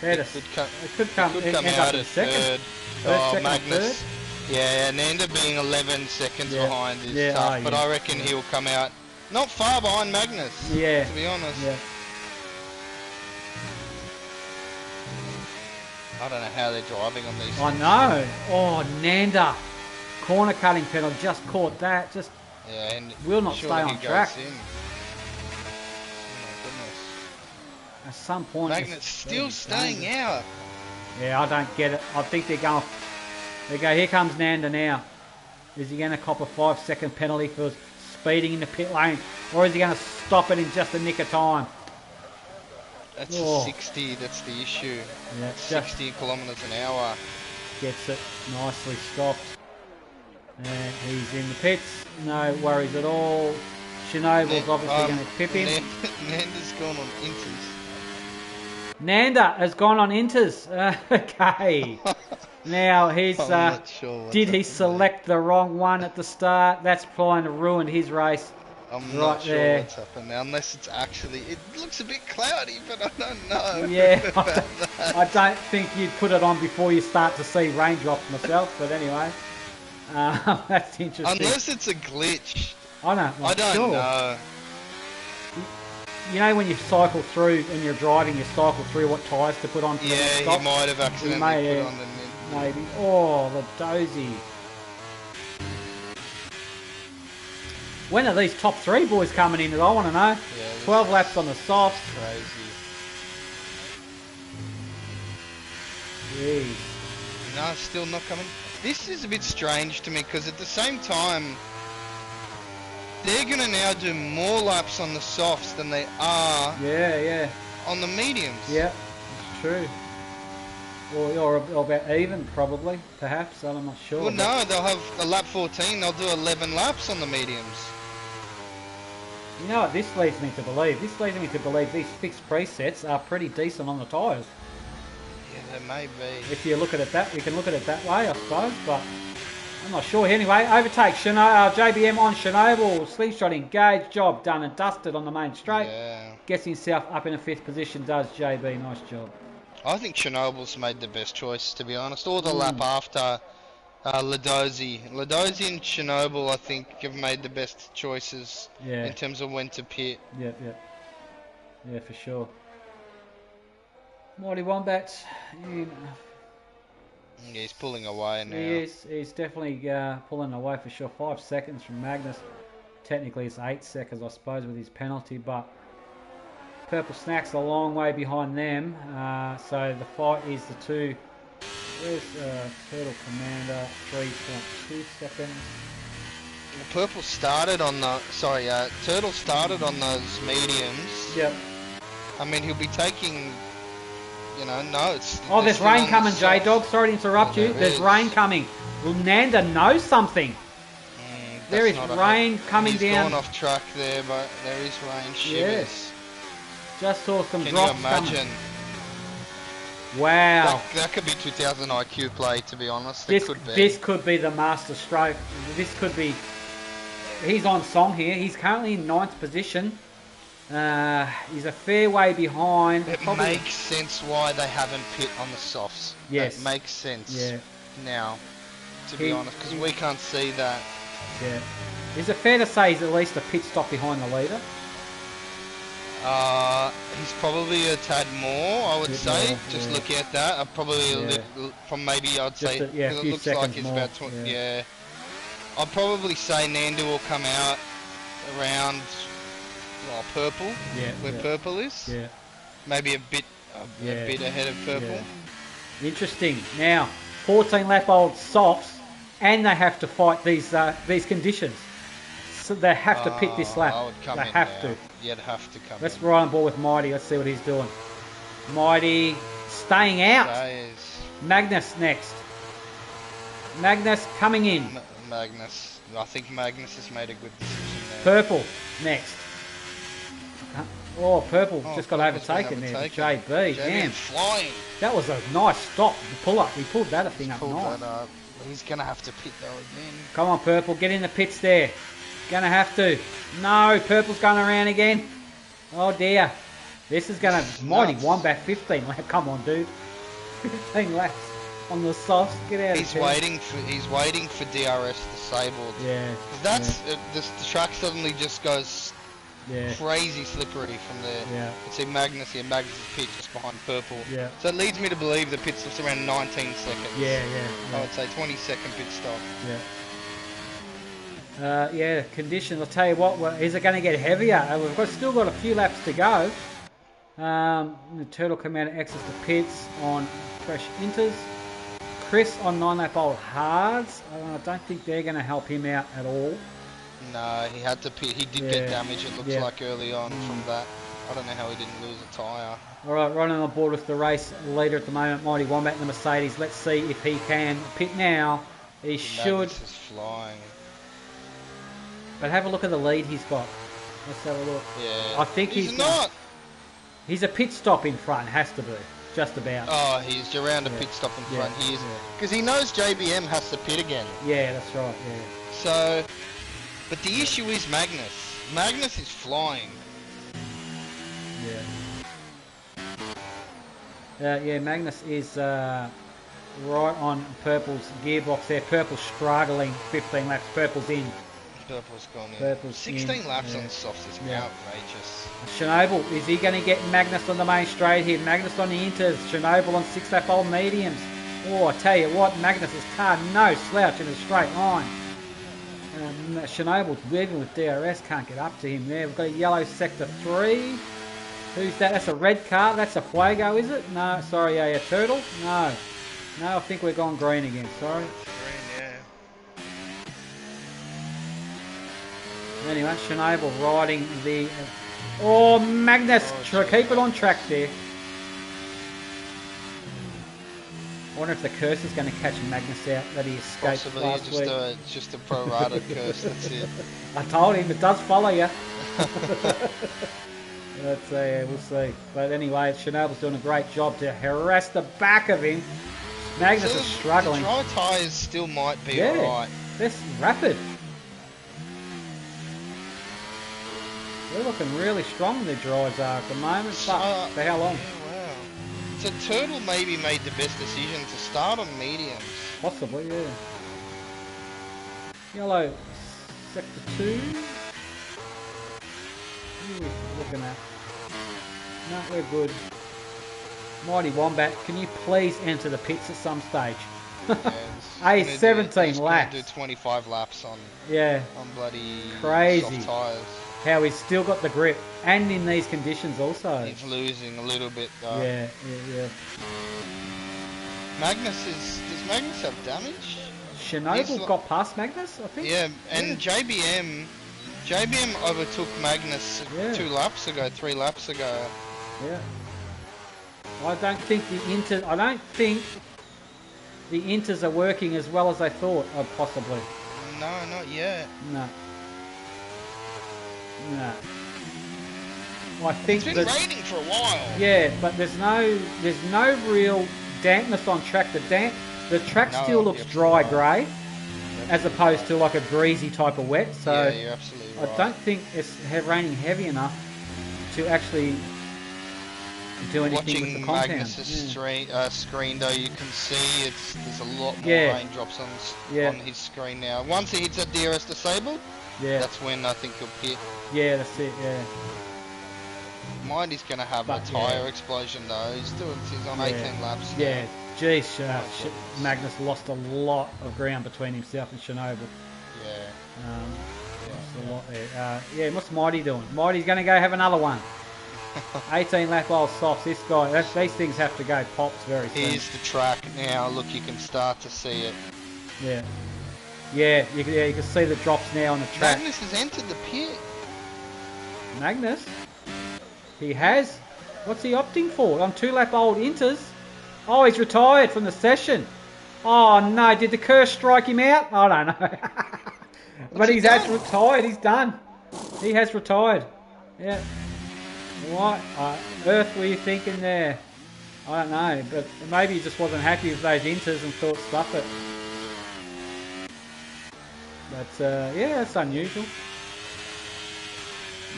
It could come out at 2nd. Oh, Magnus. Yeah, Nanda being 11 seconds behind is tough, but I reckon he'll come out not far behind Magnus, to be honest. Yeah. I don't know how they're driving on these I know. Oh, Nanda. Corner cutting penalty, just caught that. Just and will not stay on track. Oh my goodness. At some point... Magnus still staying out. Yeah, I don't get it. I think they're going... Here comes Nanda now. Is he going to cop a 5-second penalty for speeding in the pit lane? Or is he going to stop it in just a nick of time? That's a 60, that's the issue. Yeah, 60 kilometres an hour. Gets it nicely stopped. And he's in the pits. No worries at all. Chernobyl's obviously going to pip him. Nanda's gone on inters. Nanda has gone on inters. Okay. Now he's did he select the wrong one at the start? That's trying to ruin his race. I'm not sure what's happened now, unless it's actually... It looks a bit cloudy, but I don't know. Yeah, I don't think you'd put it on before you start to see raindrops myself, but anyway. That's interesting. Unless it's a glitch. I don't know. You know when you cycle through, when you're driving, you cycle through what tyres to put on for the next stop? He might have accidentally put on the... Maybe. Oh, the dozy. When are these top 3 boys coming in? I want to know. Yeah, 12 laps on the softs. Crazy. Jeez. No, still not coming. This is a bit strange to me because at the same time, they're going to now do more laps on the softs than they are on the mediums. Yeah, it's true. Or about even, probably, perhaps. I'm not sure. Well, no, they'll have a lap 14. They'll do 11 laps on the mediums. You know what this leads me to believe? This leads me to believe these fixed presets are pretty decent on the tyres. Yeah, they may be. If you look at it we can look at it that way, I suppose, but I'm not sure. Anyway, overtake JBM on Chernobyl. Sleeve shot engaged. Job done and dusted on the main straight. Yeah. Gets himself up in a 5th position, does JB. Nice job. I think Chernobyl's made the best choice, to be honest. Or the lap after Ladozi. Ladozi and Chernobyl, I think, have made the best choices in terms of when to pit. Yeah, for sure. Mighty Wombats. Yeah, he's pulling away now. He is. He's definitely pulling away for sure. 5 seconds from Magnus. Technically, it's 8 seconds, I suppose, with his penalty, but Purple Snack's a long way behind them. So the fight is the two. Where's Turtle Commander? 3.2 seconds. Well, Purple started on the... Sorry, Turtle started on those mediums. Yep. I mean, he'll be taking... You know, no, it's... Oh, there's rain coming, J-Dog. Sorry to interrupt you. There's rain coming. Well, Nanda knows something. There is rain coming down. He's gone off track there, but there is rain. Yes. Just saw some Can drops you imagine? coming. Wow. That could be 2000 IQ play, to be honest. This could be the master stroke. This could be... He's on song here. He's currently in 9th position. He's a fair way behind. It makes sense why they haven't pit on the softs. Yes. It makes sense. Yeah. Now, to be honest, because we can't see that. Yeah. Is it fair to say he's at least a pit stop behind the leader? He's probably a tad more, I would say. More, just looking at that, probably a little, from maybe I'd say, because it looks like he's about 20. Yeah. I'd probably say Nanda will come out around purple, where purple is. Yeah. Maybe a bit ahead of purple. Yeah. Interesting. Now, 14 lap old softs, and they have to fight these conditions. So they have to pit this lap. They have to. You'd have to come. Let's ride on board with Mighty. Let's see what he's doing. Mighty staying out. Magnus next. Magnus coming in. Magnus. I think Magnus has made a good decision there. Purple next. Oh, Purple just got overtaken there. JB. Damn. Flying. That was a nice stop. The pull up. He pulled that thing up nice. He's going to have to pit though again. Come on, Purple. Get in the pits there. Gonna have to. No, Purple's going around again. Oh dear. This is gonna... Mighty Wombat 15 lap. Come on, dude. 15 laps on the softs. Get out of here. He's waiting for DRS disabled. Yeah. That's... the track suddenly just goes crazy slippery from there. Yeah. You see Magnus here. Magnus is pit just behind Purple. Yeah. So it leads me to believe the pit stop's around 19 seconds. Yeah. I would say 20-second pit stop. Yeah. Conditions. I'll tell you what. Is it going to get heavier? We've still got a few laps to go. The Turtle Commander exits the pits on fresh inters. Chris on 9-lap old hards. I don't think they're going to help him out at all. No, he had to pit. He did get damage. It looks like early on from that. I don't know how he didn't lose a tyre. All right, running on board with the race leader at the moment, Mighty Wombat in the Mercedes. Let's see if he can pit now. He should. Magnus is flying. But have a look at the lead he's got. Let's have a look. Yeah. I think he's not. He's a pit stop in front, has to be. Just about. Oh, he's around a pit stop in front. He is. Because he knows JBM has to pit again. Yeah, that's right, yeah. So, but the issue is Magnus. Magnus is flying. Yeah, Magnus is right on Purple's gearbox there. Purple's struggling. 15 laps. Purple's in. Purple's gone in. Purple's 16 laps on the softs is outrageous. Chernobyl, is he going to get Magnus on the main straight here? Magnus on the inters. Chernobyl on 6-lap old mediums. Oh, I tell you what, Magnus's car no slouch in a straight line. Chernobyl's even with DRS can't get up to him there. We've got a yellow sector 3. Who's that? That's a red car. That's a Fuego, is it? No, sorry, a Turtle? No, I think we're gone green again. Sorry. Anyway, Chernobyl riding the... Oh, Magnus! Keep it on track there. I wonder if the curse is going to catch Magnus out that he escaped last week. It's just a prorated curse, that's it. I told him, it does follow you. We'll see. But anyway, Chernobyl's doing a great job to harass the back of him. Magnus is struggling. The dry tyres still might be alright. They're rapid. They're looking really strong, the dries are at the moment. But for how long? Yeah, wow. So Turtle maybe made the best decision to start on mediums. Possibly, yeah. Yellow sector 2. Who are we looking at? No, we're good. Mighty Wombat, can you please enter the pits at some stage? Yeah, 17 laps. Do 25 laps on bloody crazy soft tyres. how he's still got the grip, and in these conditions also. He's losing a little bit though. Yeah. Does Magnus have damage? Chernobyl got past Magnus, I think. Yeah, and JBM overtook Magnus 3 laps ago. Yeah. I don't think the inters are working as well as I thought, possibly. No, not yet. No. I think it's been raining for a while. Yeah, but there's no real dampness on track. The track still looks dry grey, as opposed to like a greasy type of wet. So yeah, you're absolutely right. I don't think it's raining heavy enough to actually do anything with the compound. Magnus's screen though, you can see there's a lot more raindrops on his screen now. Once he hits that DRS disabled, that's when I think he'll pit. Yeah, that's it. Yeah. Mighty's going to have a tyre explosion though. He's on 18 laps now. Yeah, geez, Magnus lost a lot of ground between himself and Chernobyl. Yeah. Lost a lot there. What's Mighty doing? Mighty's going to go have another one. 18 lap old softs. This guy, these things have to go pops very soon. Here's the track now. Look, you can start to see it. Yeah, you can see the drops now on the track. Magnus has entered the pit. Magnus? He has? What's he opting for? On 2 lap old inters? Oh, he's retired from the session. Oh no, did the curse strike him out? I don't know. But he's retired. He's done. He has retired. Yeah. What on earth were you thinking there? I don't know, but maybe he just wasn't happy with those inters and thought, stuff it. But that's unusual.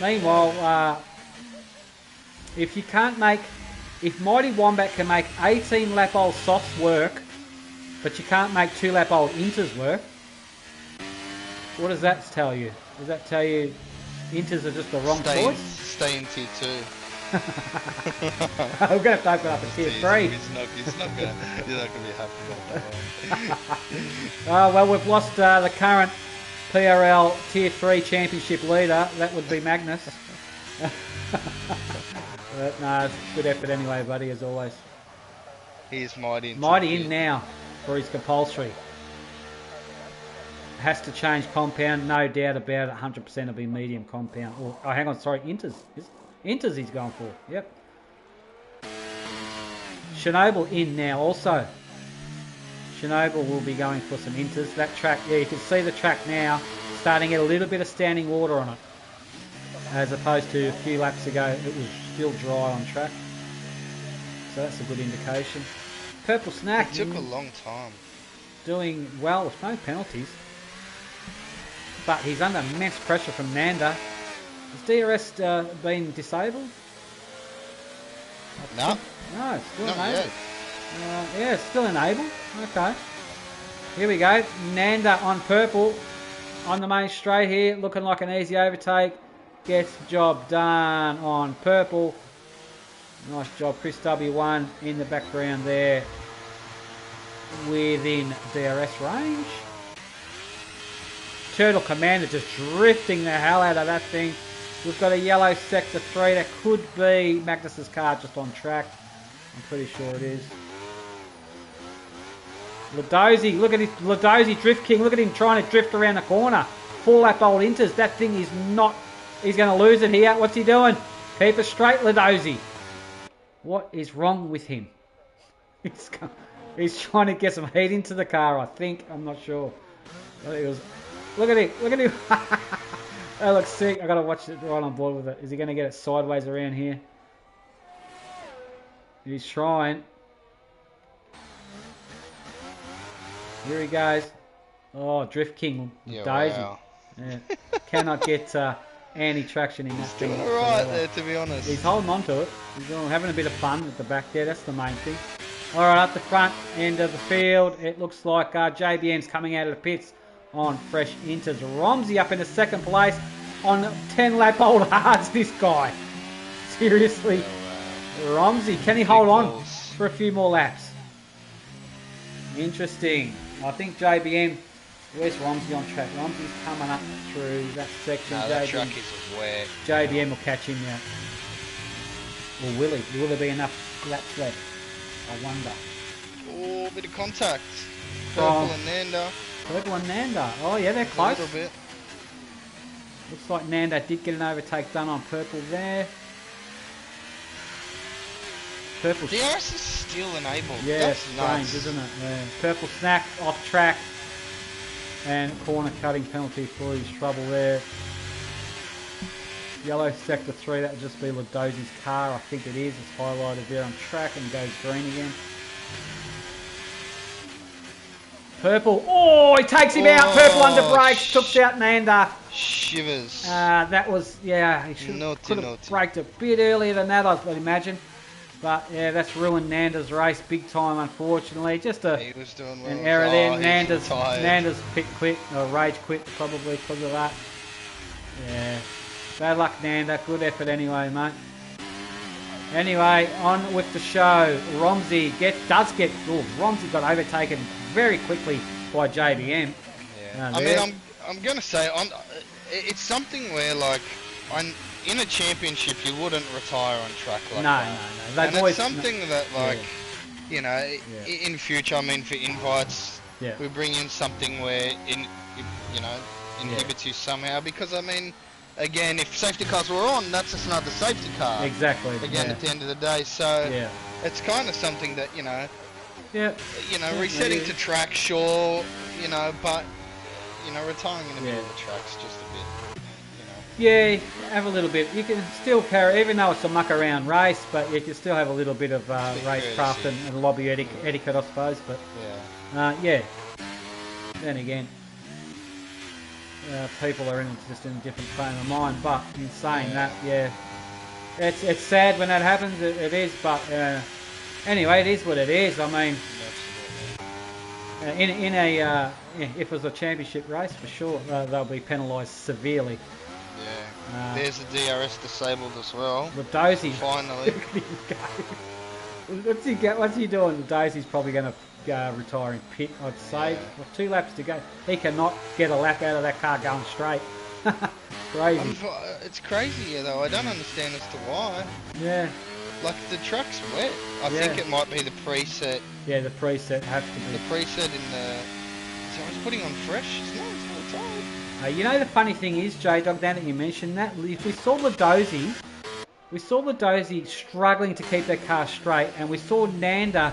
Meanwhile, if Mighty Wombat can make 18 lap old softs work, but you can't make 2 lap old inters work, what does that tell you? Does that tell you inters are just the wrong choice? Stay in tier 2. We're going to have to open up a tier 3. He's not going to be happy about that. Well, we've lost the current PRL tier 3 championship leader. That would be Magnus. But no, it's a good effort anyway, buddy, as always. Here's Mighty in now for his compulsory. Has to change compound, no doubt about it. 100% will be medium compound. Hang on, sorry, inters. Inters he's going for. Yep. Chernobyl in now also. Chernobyl will be going for some inters. That track, you can see the track now starting to get a little bit of standing water on it. As opposed to a few laps ago, it was still dry on track. So that's a good indication. Purple Snack. It took a long time. Doing well with no penalties. But he's under immense pressure from Nanda. Has DRS been disabled? No. No, it's still not enabled. Yet. It's still enabled. Okay. Here we go. Nanda on purple. On the main straight here. Looking like an easy overtake. Gets the job done on purple. Nice job. Chris W1 in the background there. Within DRS range. Turtle Commander just drifting the hell out of that thing. We've got a yellow sector 3. That could be Magnus's car just on track. I'm pretty sure it is. Ladozi, look at his Ladozi Drift King. Look at him trying to drift around the corner. 4 lap old inters. That thing is not... He's going to lose it here. What's he doing? Keep it straight, Ladozi. What is wrong with him? He's trying to get some heat into the car, I think. I'm not sure. Look at him. Look at him. That looks sick. I got to watch it right on board with it. Is he going to get it sideways around here? He's trying. Here he goes. Oh, Drift King. Yeah, Daisy. wow. Yeah. Cannot get anti-traction in that thing. He's doing alright there, to be honest. He's holding on to it. He's having a bit of fun at the back there. That's the main thing. Alright, up the front end of the field, it looks like JBM's coming out of the pits on fresh inters. Romsey up into second place on 10 lap old hards, this guy. Seriously. Romsey, can he hold on for a few more laps? Interesting. I think JBM Where's Romsey on track? Romsey's coming up through that section. No, that track is wet. JBM will catch him now. Or will he? Will there be enough laps left? I wonder. Oh, bit of contact. Purple and Nanda. Purple and Nanda. Oh yeah, they're close. A little bit. Looks like Nanda did get an overtake done on Purple there. Purple. DRS is still enabled. Yeah, that's strange, nuts. isn't it? Yeah. Purple snack off track. And corner cutting penalty for his trouble there. Yellow sector 3, that would just be Ladosi's car, I think it is. It's highlighted there on track and goes green again. Purple, oh, he takes him out. Purple under brakes, took out Nanda. Shivers. That was, yeah, he could have braked a bit earlier than that, I'd imagine. But yeah, that's ruined Nanda's race big time, unfortunately. Just he was doing well. an error there. Nanda's pit quit, or rage quit probably because of that. Yeah. Bad luck, Nanda. Good effort anyway, mate. Anyway, on with the show. Romsey Romsey got overtaken very quickly by JBM. Yeah. I mean, I'm gonna say it's something where like in a championship you wouldn't retire on track like that. No. And it's something that like you know in future. I mean, for invites, we bring in something where inhibits you somehow because I mean. Again, if safety cars were on, that's just another safety car. Exactly. Again, at the end of the day, so it's kind of something that resetting to track, sure, but retiring in the middle of the track's just a bit, Yeah, have a little bit. You can still carry, even though it's a muck around race, but you can still have a little bit of racecraft and lobby etiquette, I suppose. But then again. People are just in a different frame of mind, but in saying that, it's sad when that happens. It is, but anyway, it is what it is. I mean, if it was a championship race, for sure, they'll be penalised severely. Yeah, there's the DRS disabled as well. The Dozy finally. What's he doing? Daisy's probably going to retire in pit, I'd say. Well, 2 laps to go. He cannot get a lap out of that car going straight. Crazy. It's crazy, though. I don't understand as to why. Yeah. Like, the track's wet. I think it might be the preset. Yeah, the preset has to be. The preset in the... So I was putting on fresh. It's not tight. You know, the funny thing is, J-Dog, now that you mentioned that, if we saw Ladosy... We saw Ladosy struggling to keep their car straight, and we saw Nanda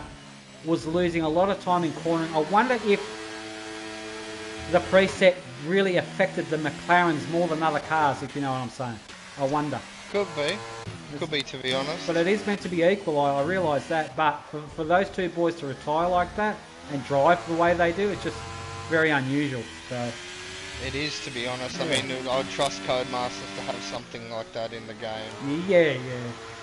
was losing a lot of time in cornering. I wonder if the preset really affected the McLarens more than other cars, if you know what I'm saying. I wonder. Could be. Could be, to be honest. But it is meant to be equal, I realise that. But for those two boys to retire like that and drive the way they do, it's just very unusual. So. It is, to be honest. I mean, I would trust Codemasters to have something like that in the game. Yeah.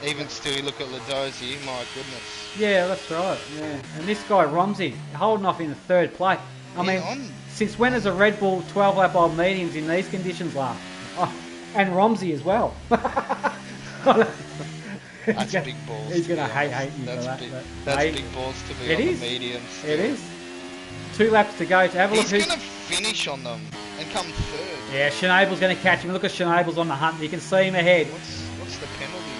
Even still, you look at Ladosy, my goodness. Yeah, that's right. Yeah, and this guy Romsey holding off in the 3rd place. I mean, since when has a Red Bull 12-lap old mediums in these conditions last? Oh, and Romsey as well. That's big balls. He's gonna hate you for that. That's big balls to be on the mediums. It is. 2 laps to go to have a look. He's gonna finish on them and come 3rd. Yeah, Schnabel's gonna catch him. Look at Schnabel's on the hunt. You can see him ahead. What's the penalty?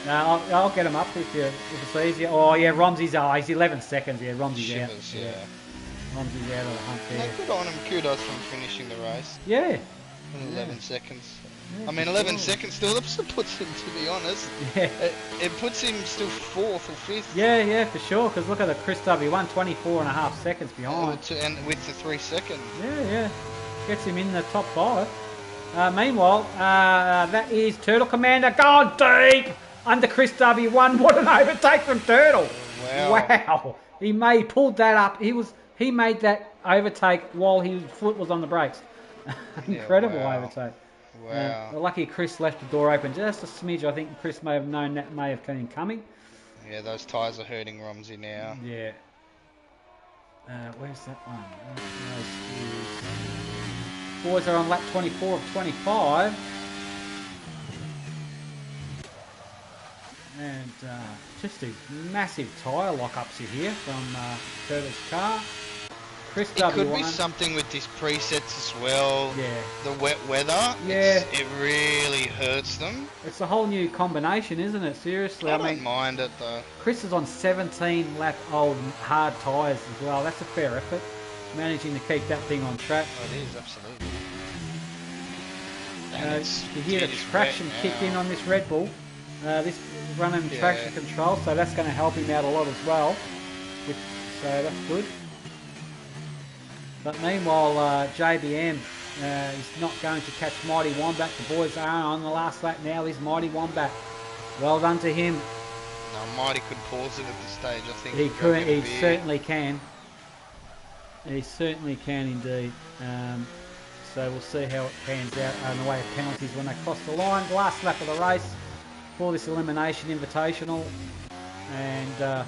No, I'll get him up if it's easier. Oh yeah, Romsey's he's 11 seconds. Yeah, Romsey's out. Yeah. Romsey's out of the hunt there. Good on him. Kudos for finishing the race. Yeah. In 11 seconds. Yeah, I mean, 11 seconds still puts him, to be honest. Yeah. It puts him still 4th or 5th. Yeah, for sure. Because look at the Chris W1, 24.5 seconds behind. And with the 3 seconds. Yeah. Gets him in the top 5. Meanwhile, that is Turtle Commander going deep under Chris W1. What an overtake from Turtle! Wow. He pulled that up. He made that overtake while his foot was on the brakes. Incredible overtake. Wow. Lucky Chris left the door open just a smidge. I think Chris may have known that may have been coming. Yeah, those tyres are hurting Romsey now. Yeah. Where's that one? Boys are on lap 24 of 25. And just these massive tyre lockups here from Turtle's car. Chris It could be W1. something with these presets as well. Yeah. The wet weather. Yeah. It really hurts them. It's a whole new combination, isn't it? Seriously, I mean, don't mind it though. Chris is on 17 lap old hard tyres as well. That's a fair effort, managing to keep that thing on track. Oh, it is, absolutely. You hear the traction kick in on this Red Bull. This running traction control, so that's going to help him out a lot as well. So that's good. But meanwhile, JBM is not going to catch Mighty Wombat. The boys are on the last lap now. Is Mighty Wombat. Well done to him. No, Mighty could pause it at this stage, I think. He could. He certainly can. He certainly can indeed. So we'll see how it pans out in the way of penalties when they cross the line. Last lap of the race for this Elimination Invitational. And,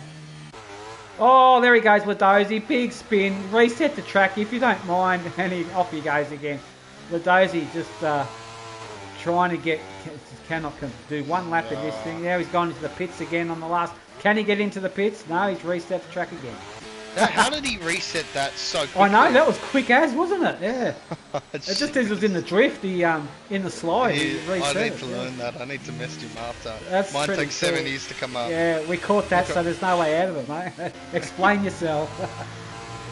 oh, there he goes, Ladozi. Big spin. Reset the track if you don't mind. And off he goes again. Ladozi just trying to get... Cannot do one lap of this thing. Now he's gone into the pits again on the last... Can he get into the pits? No, he's reset the track again. How did he reset that so quickly? I know, that was quick as, wasn't it? Yeah. It just as it was in the drift, in the slide. He reset I need to learn that. I need to mess him after. Mine takes 7 years to come up. Yeah, we caught that, so there's no way out of it, mate. Explain yourself.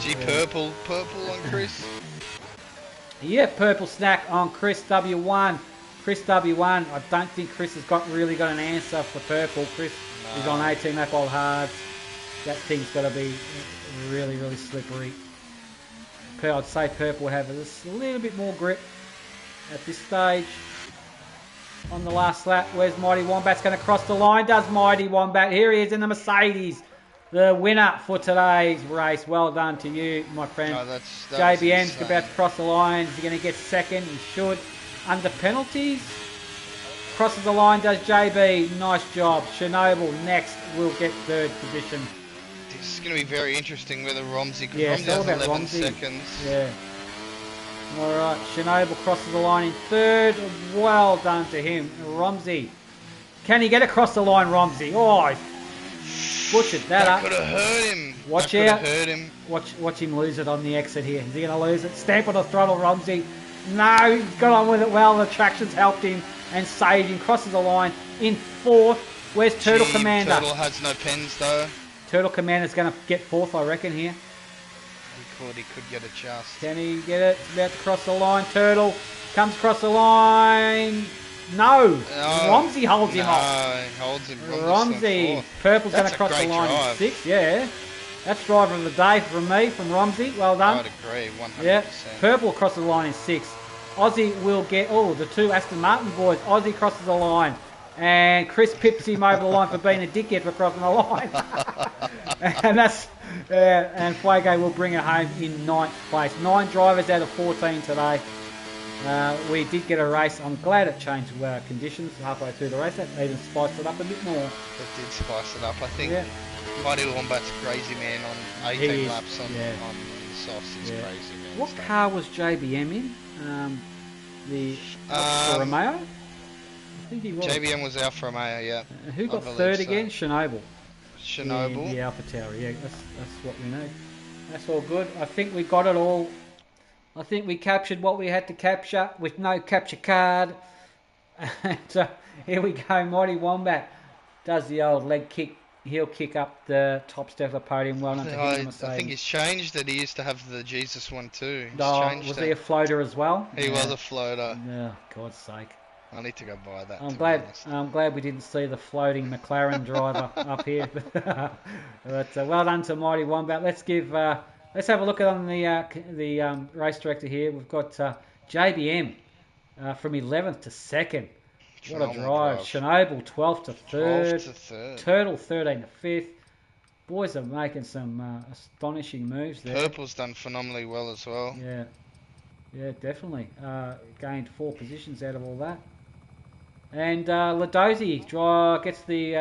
Gee, purple on Chris. Yeah, purple snack on Chris W1. Chris W1, I don't think Chris has really got an answer for purple. Chris is on 18 lap old hards. That thing's got to be really, really slippery. I'd say purple will have a little bit more grip at this stage. On the last lap, where's Mighty Wombat's going to cross the line? Does Mighty Wombat? Here he is in the Mercedes. The winner for today's race. Well done to you, my friend. No, JBM's about to cross the line. Is he going to get second? He should. Under penalties. Crosses the line, does JB. Nice job. Chernobyl next will get third position. This is going to be very interesting with Romsey, because Romsey has 11 Romsey. seconds. Yeah. Alright, Chernobyl crosses the line in third. Well done to him. Romsey. Can he get across the line, Romsey? Oh, he butchered that up. That could have hurt him. Watch out. Hurt him. Watch him lose it on the exit here. Is he going to lose it? Stamp on the throttle, Romsey. No, he's got on with it well. The traction's helped him and saved him. Crosses the line in fourth. Where's Turtle Commander? Turtle has no pens though. Turtle Commander's going to get fourth, I reckon, here. He could get a chance. Can he get it? It's about to cross the line. Turtle comes across the line. No. Romsey holds him off. He holds him. Romsey. Purple's going to cross the line in sixth. Yeah. That's driver of the day from me, from Romsey. Well done. I'd agree, 100%. Yeah. Purple crosses the line in sixth. Aussie will get... Oh, the two Aston Martin boys. Aussie crosses the line. And Chris pips him over the line for being a dickhead for crossing the line. And that's... and Fuego will bring it home in 9th place. 9 drivers out of 14 today. We did get a race. I'm glad it changed conditions halfway through the race. That even spiced it up a bit more. It did spice it up. I think Mighty Wombat's crazy man on 18 laps on the softs is crazy man. What car was JBM in? The Alfa Romeo? I think he was. JBM was Alfa Romeo, yeah. Who got third again? Chernobyl. Chernobyl. The Alpha Tower, yeah. That's what we need. That's all good. I think we got it all. I think we captured what we had to capture with no capture card. And here we go. Mighty Wombat does the old leg kick. He'll kick up the top step of the podium. Well done to him. I think he's changed it. He used to have the Jesus one too. Was he a floater as well? He was a floater. Oh, God's sake. I need to go buy that. I'm glad we didn't see the floating McLaren driver up here. But well done to Mighty Wombat. Let's have a look at on the race director here. We've got JBM from 11th to 2nd. What a drive. Chernobyl 12th to 3rd. Turtle 13 to 5th. Boys are making some astonishing moves there. Purple's done phenomenally well as well. Yeah, definitely. Gained 4 positions out of all that. And Ladozi gets the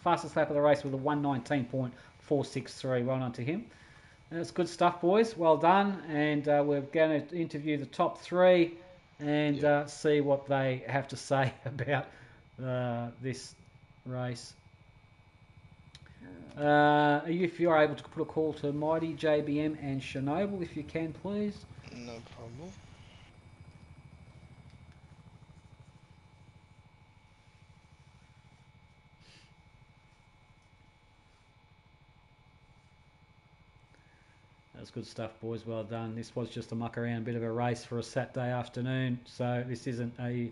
fastest lap of the race with a 1:19.463. Well done to him. That's good stuff, boys. Well done. And we're going to interview the top 3 and see what they have to say about this race. If you're able to put a call to Mighty, JBM, and Chernobyl, if you can, please. No problem. That was good stuff, boys. Well done. This was just a muck around, bit of a race for a Saturday afternoon. So this isn't a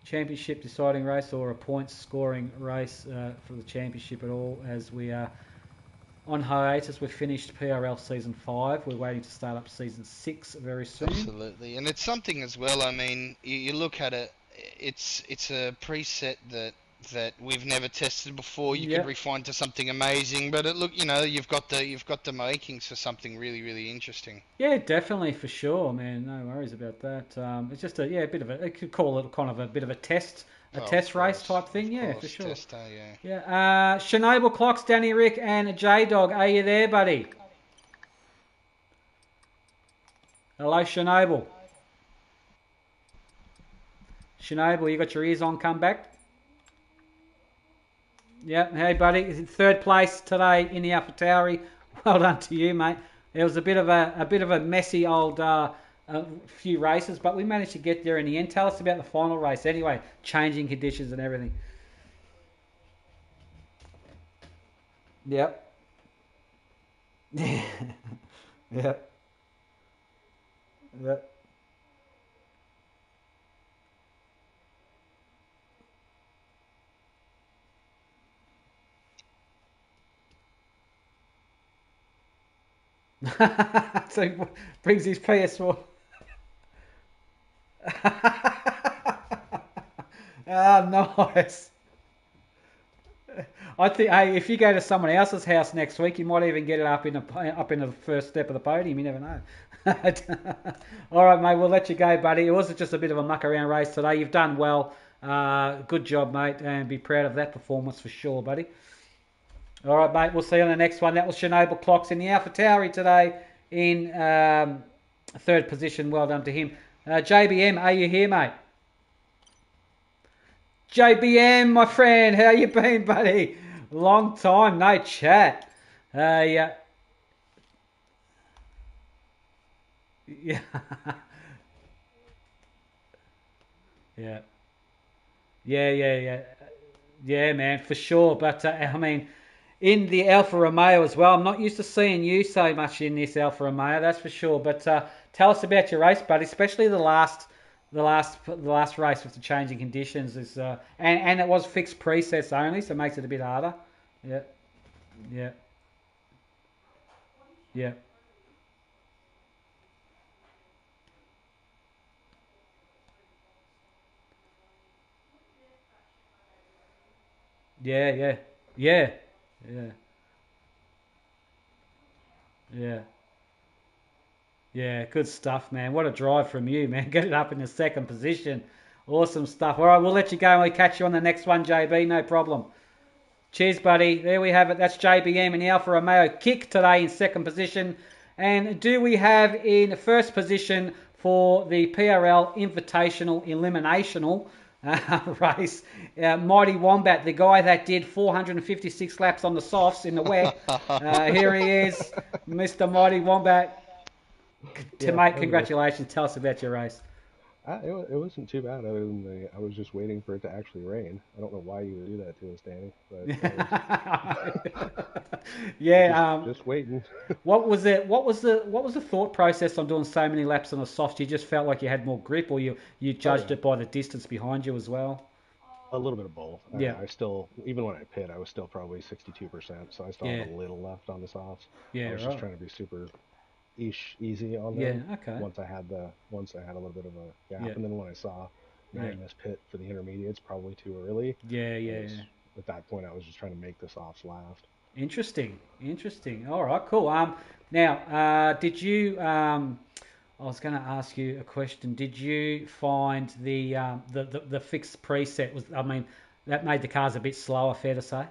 championship deciding race or a points scoring race for the championship at all, as we are on hiatus. We've finished PRL season 5. We're waiting to start up season 6 very soon. Absolutely, and it's something as well. I mean, you look at it, it's a preset that we've never tested before. You could refine to something amazing, but you've got the makings for something really, really interesting. Yeah, definitely, for sure, man. No worries about that. It's just a bit of a, you could call it kind of a bit of a test race type thing. Yeah, for sure. Tester, yeah. Yeah. Chernobyl Clocks, Danny Rick, and J Dog. Are you there, buddy? Hello, Chernobyl. Chernobyl, you got your ears on? Come back. Yeah, hey buddy, third place today in the AlphaTauri. Well done to you, mate. It was a bit of a messy old few races, but we managed to get there in the end. Tell us about the final race, anyway. Changing conditions and everything. Yep. Yep. Yep. So he brings his PS4. Nice. I think, hey, if you go to someone else's house next week, you might even get it up in the first step of the podium. You never know. All right, mate. We'll let you go, buddy. It was just a bit of a muck around race today. You've done well. Good job, mate, and be proud of that performance for sure, buddy. All right, mate. We'll see you on the next one. That was Chernobyl Clocks in the AlphaTauri today in third position. Well done to him. JBM, are you here, mate? JBM, my friend, how you been, buddy? Long time, no chat. Yeah. Yeah. Yeah. Yeah. Yeah, man, for sure. But, I mean, in the Alfa Romeo as well, I'm not used to seeing you so much in this Alfa Romeo, that's for sure. But tell us about your race, buddy, especially the last race with the changing conditions is and it was fixed presets only, so it makes it a bit harder. Yeah. Yeah. Yeah. Yeah, yeah. Yeah. Yeah. Yeah. Yeah, good stuff, man. What a drive from you, man. Get it up in the second position. Awesome stuff. All right, we'll let you go and we'll catch you on the next one, JB. No problem. Cheers, buddy. There we have it. That's JBM in the Alfa Romeo kick today in second position. And do we have in first position for the PRL Invitational Eliminational race, Mighty Wombat, the guy that did 456 laps on the softs in the wet. Here he is, Mr. Mighty Wombat. Mate, congratulations. Tell us about your race. It wasn't too bad, other than I was just waiting for it to actually rain. I don't know why you would do that to us, Danny, but yeah, just waiting. What was the thought process on doing so many laps on the softs? You just felt like you had more grip, or you judged it by the distance behind you as well? A little bit of both. Yeah. I still, even when I pit, I was still probably 62%, so I still have a little left on the softs. Yeah, I was just trying to be super easy on them. Yeah, okay. Once I had a little bit of a gap, and then when I saw Magnus pit for the intermediates, probably too early. Yeah. At that point, I was just trying to make the softs last. Interesting. All right, cool. Now, did you? I was going to ask you a question. Did you find the fixed preset was? I mean, that made the cars a bit slower. Fair to say.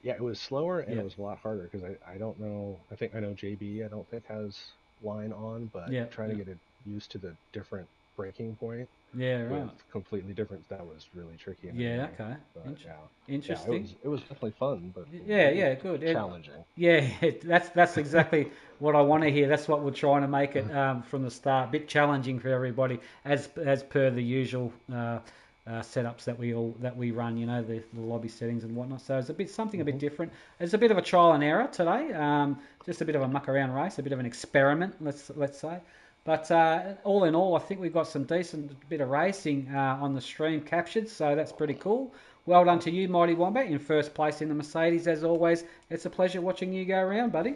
Yeah, it was slower and it was a lot harder because I don't know. I think I know JB. I don't think has line on, but trying to get it used to the different breaking point. Yeah, right. With completely different. That was really tricky. Yeah, okay. But, Interesting. Yeah, it was definitely fun, but good. Challenging. That's exactly what I want to hear. That's what we're trying to make it from the start. A bit challenging for everybody, as per the usual setups that we run. You know, the lobby settings and whatnot. So it's something a bit different. It's a bit of a trial and error today. Just a bit of a muck around race, a bit of an experiment. Let's say. But all in all, I think we've got some decent bit of racing on the stream captured, so that's pretty cool. Well done to you, Mighty Wombat, in first place in the Mercedes, as always. It's a pleasure watching you go around, buddy.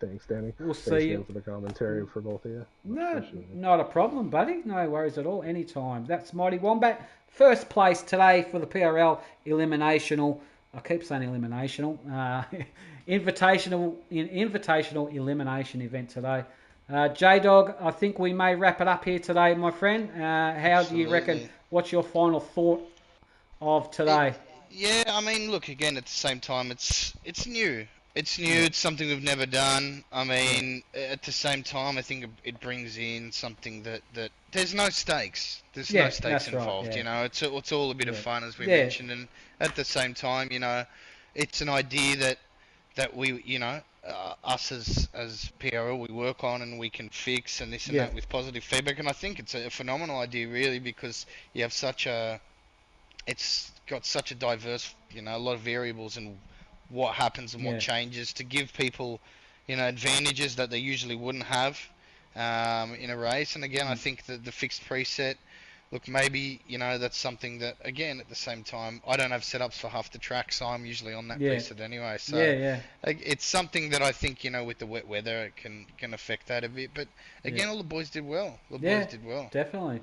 Thanks, Danny. We'll Thanks see you. again for the commentary for both of you. No, not a problem, buddy. No worries at all. Anytime. That's Mighty Wombat. First place today for the PRL Eliminational. I keep saying Eliminational. Invitational Elimination Event today. J-Dog, I think we may wrap it up here today, my friend. How do you reckon? What's your final thought of today? I mean, look, again, at the same time, it's new. It's new. It's something we've never done. I mean, at the same time, I think it brings in something that there's no stakes. There's no stakes involved. Right, you know, it's all a bit of fun, as we mentioned, and at the same time, you know, it's an idea that we, you know, us as PRL, we work on and we can fix and this and that with positive feedback. And I think it's a phenomenal idea, really, because you have it's got such a diverse, you know, a lot of variables and what happens and what changes to give people, you know, advantages that they usually wouldn't have in a race. And again, I think that the fixed preset, look, maybe, you know, that's something that, again, at the same time, I don't have setups for half the track, so I'm usually on that preset anyway. So it's something that I think, you know, with the wet weather, it can affect that a bit. But again, all the boys did well. Definitely.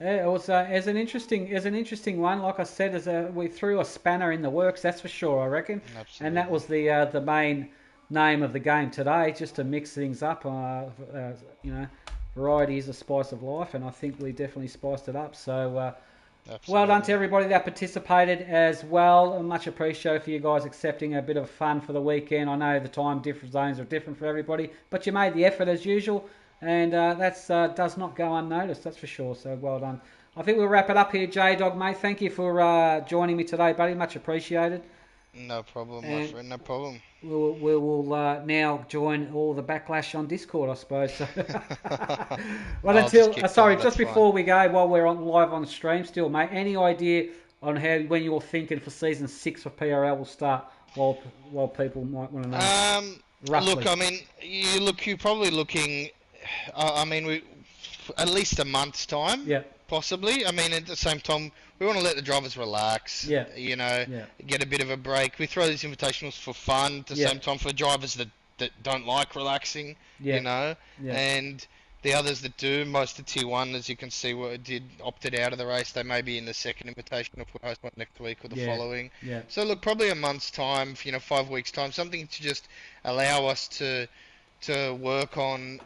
Yeah, it was as an interesting one. Like I said, we threw a spanner in the works. That's for sure, I reckon. Absolutely. And that was the main name of the game today, just to mix things up. You know, variety is a spice of life, and I think we definitely spiced it up. So, well done to everybody that participated as well. Much appreciated for you guys accepting a bit of fun for the weekend. I know the time different zones are different for everybody, but you made the effort as usual. And that does not go unnoticed, that's for sure. So well done. I think we'll wrap it up here, J-Dog, mate. Thank you for joining me today, buddy. Much appreciated. No problem, my friend. No problem. We will now join all the backlash on Discord, I suppose. So. Well, just before we go, while we're live on the stream still, mate, any idea on when you're thinking for season 6 of PRL will start? While people might want to know. Roughly. Look, I mean, you're probably looking. I mean, we at least a month's time, possibly. I mean, at the same time, we want to let the drivers relax. You know, get a bit of a break. We throw these invitationals for fun. At the same time, for drivers that don't like relaxing. You know, and the others that do, most of Tier 1, as you can see, opted out of the race. They may be in the second invitational if we host one next week or the following. So look, probably a month's time, 5 weeks time, something to just allow us to work on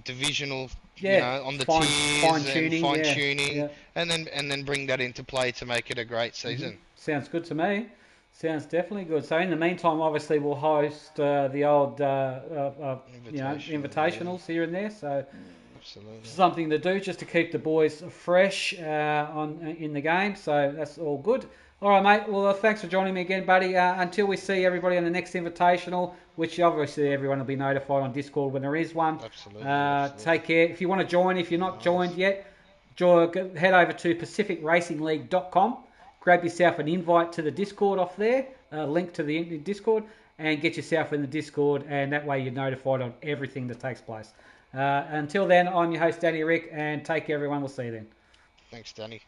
divisional, on the tiers and fine tuning, and then bring that into play to make it a great season. Sounds good to me. Sounds definitely good. So in the meantime, obviously we'll host the old invitationals here and there. So something to do just to keep the boys fresh in the game. So that's all good. All right, mate. Well, thanks for joining me again, buddy. Until we see everybody on the next invitational, which obviously everyone will be notified on Discord when there is one. Absolutely. Take care. If you want to join, if you're not joined yet, head over to pacificracingleague.com. Grab yourself an invite to the Discord off there, a link to the Discord, and get yourself in the Discord, and that way you're notified on everything that takes place. Until then, I'm your host, Danny Rick, and take care, everyone. We'll see you then. Thanks, Danny.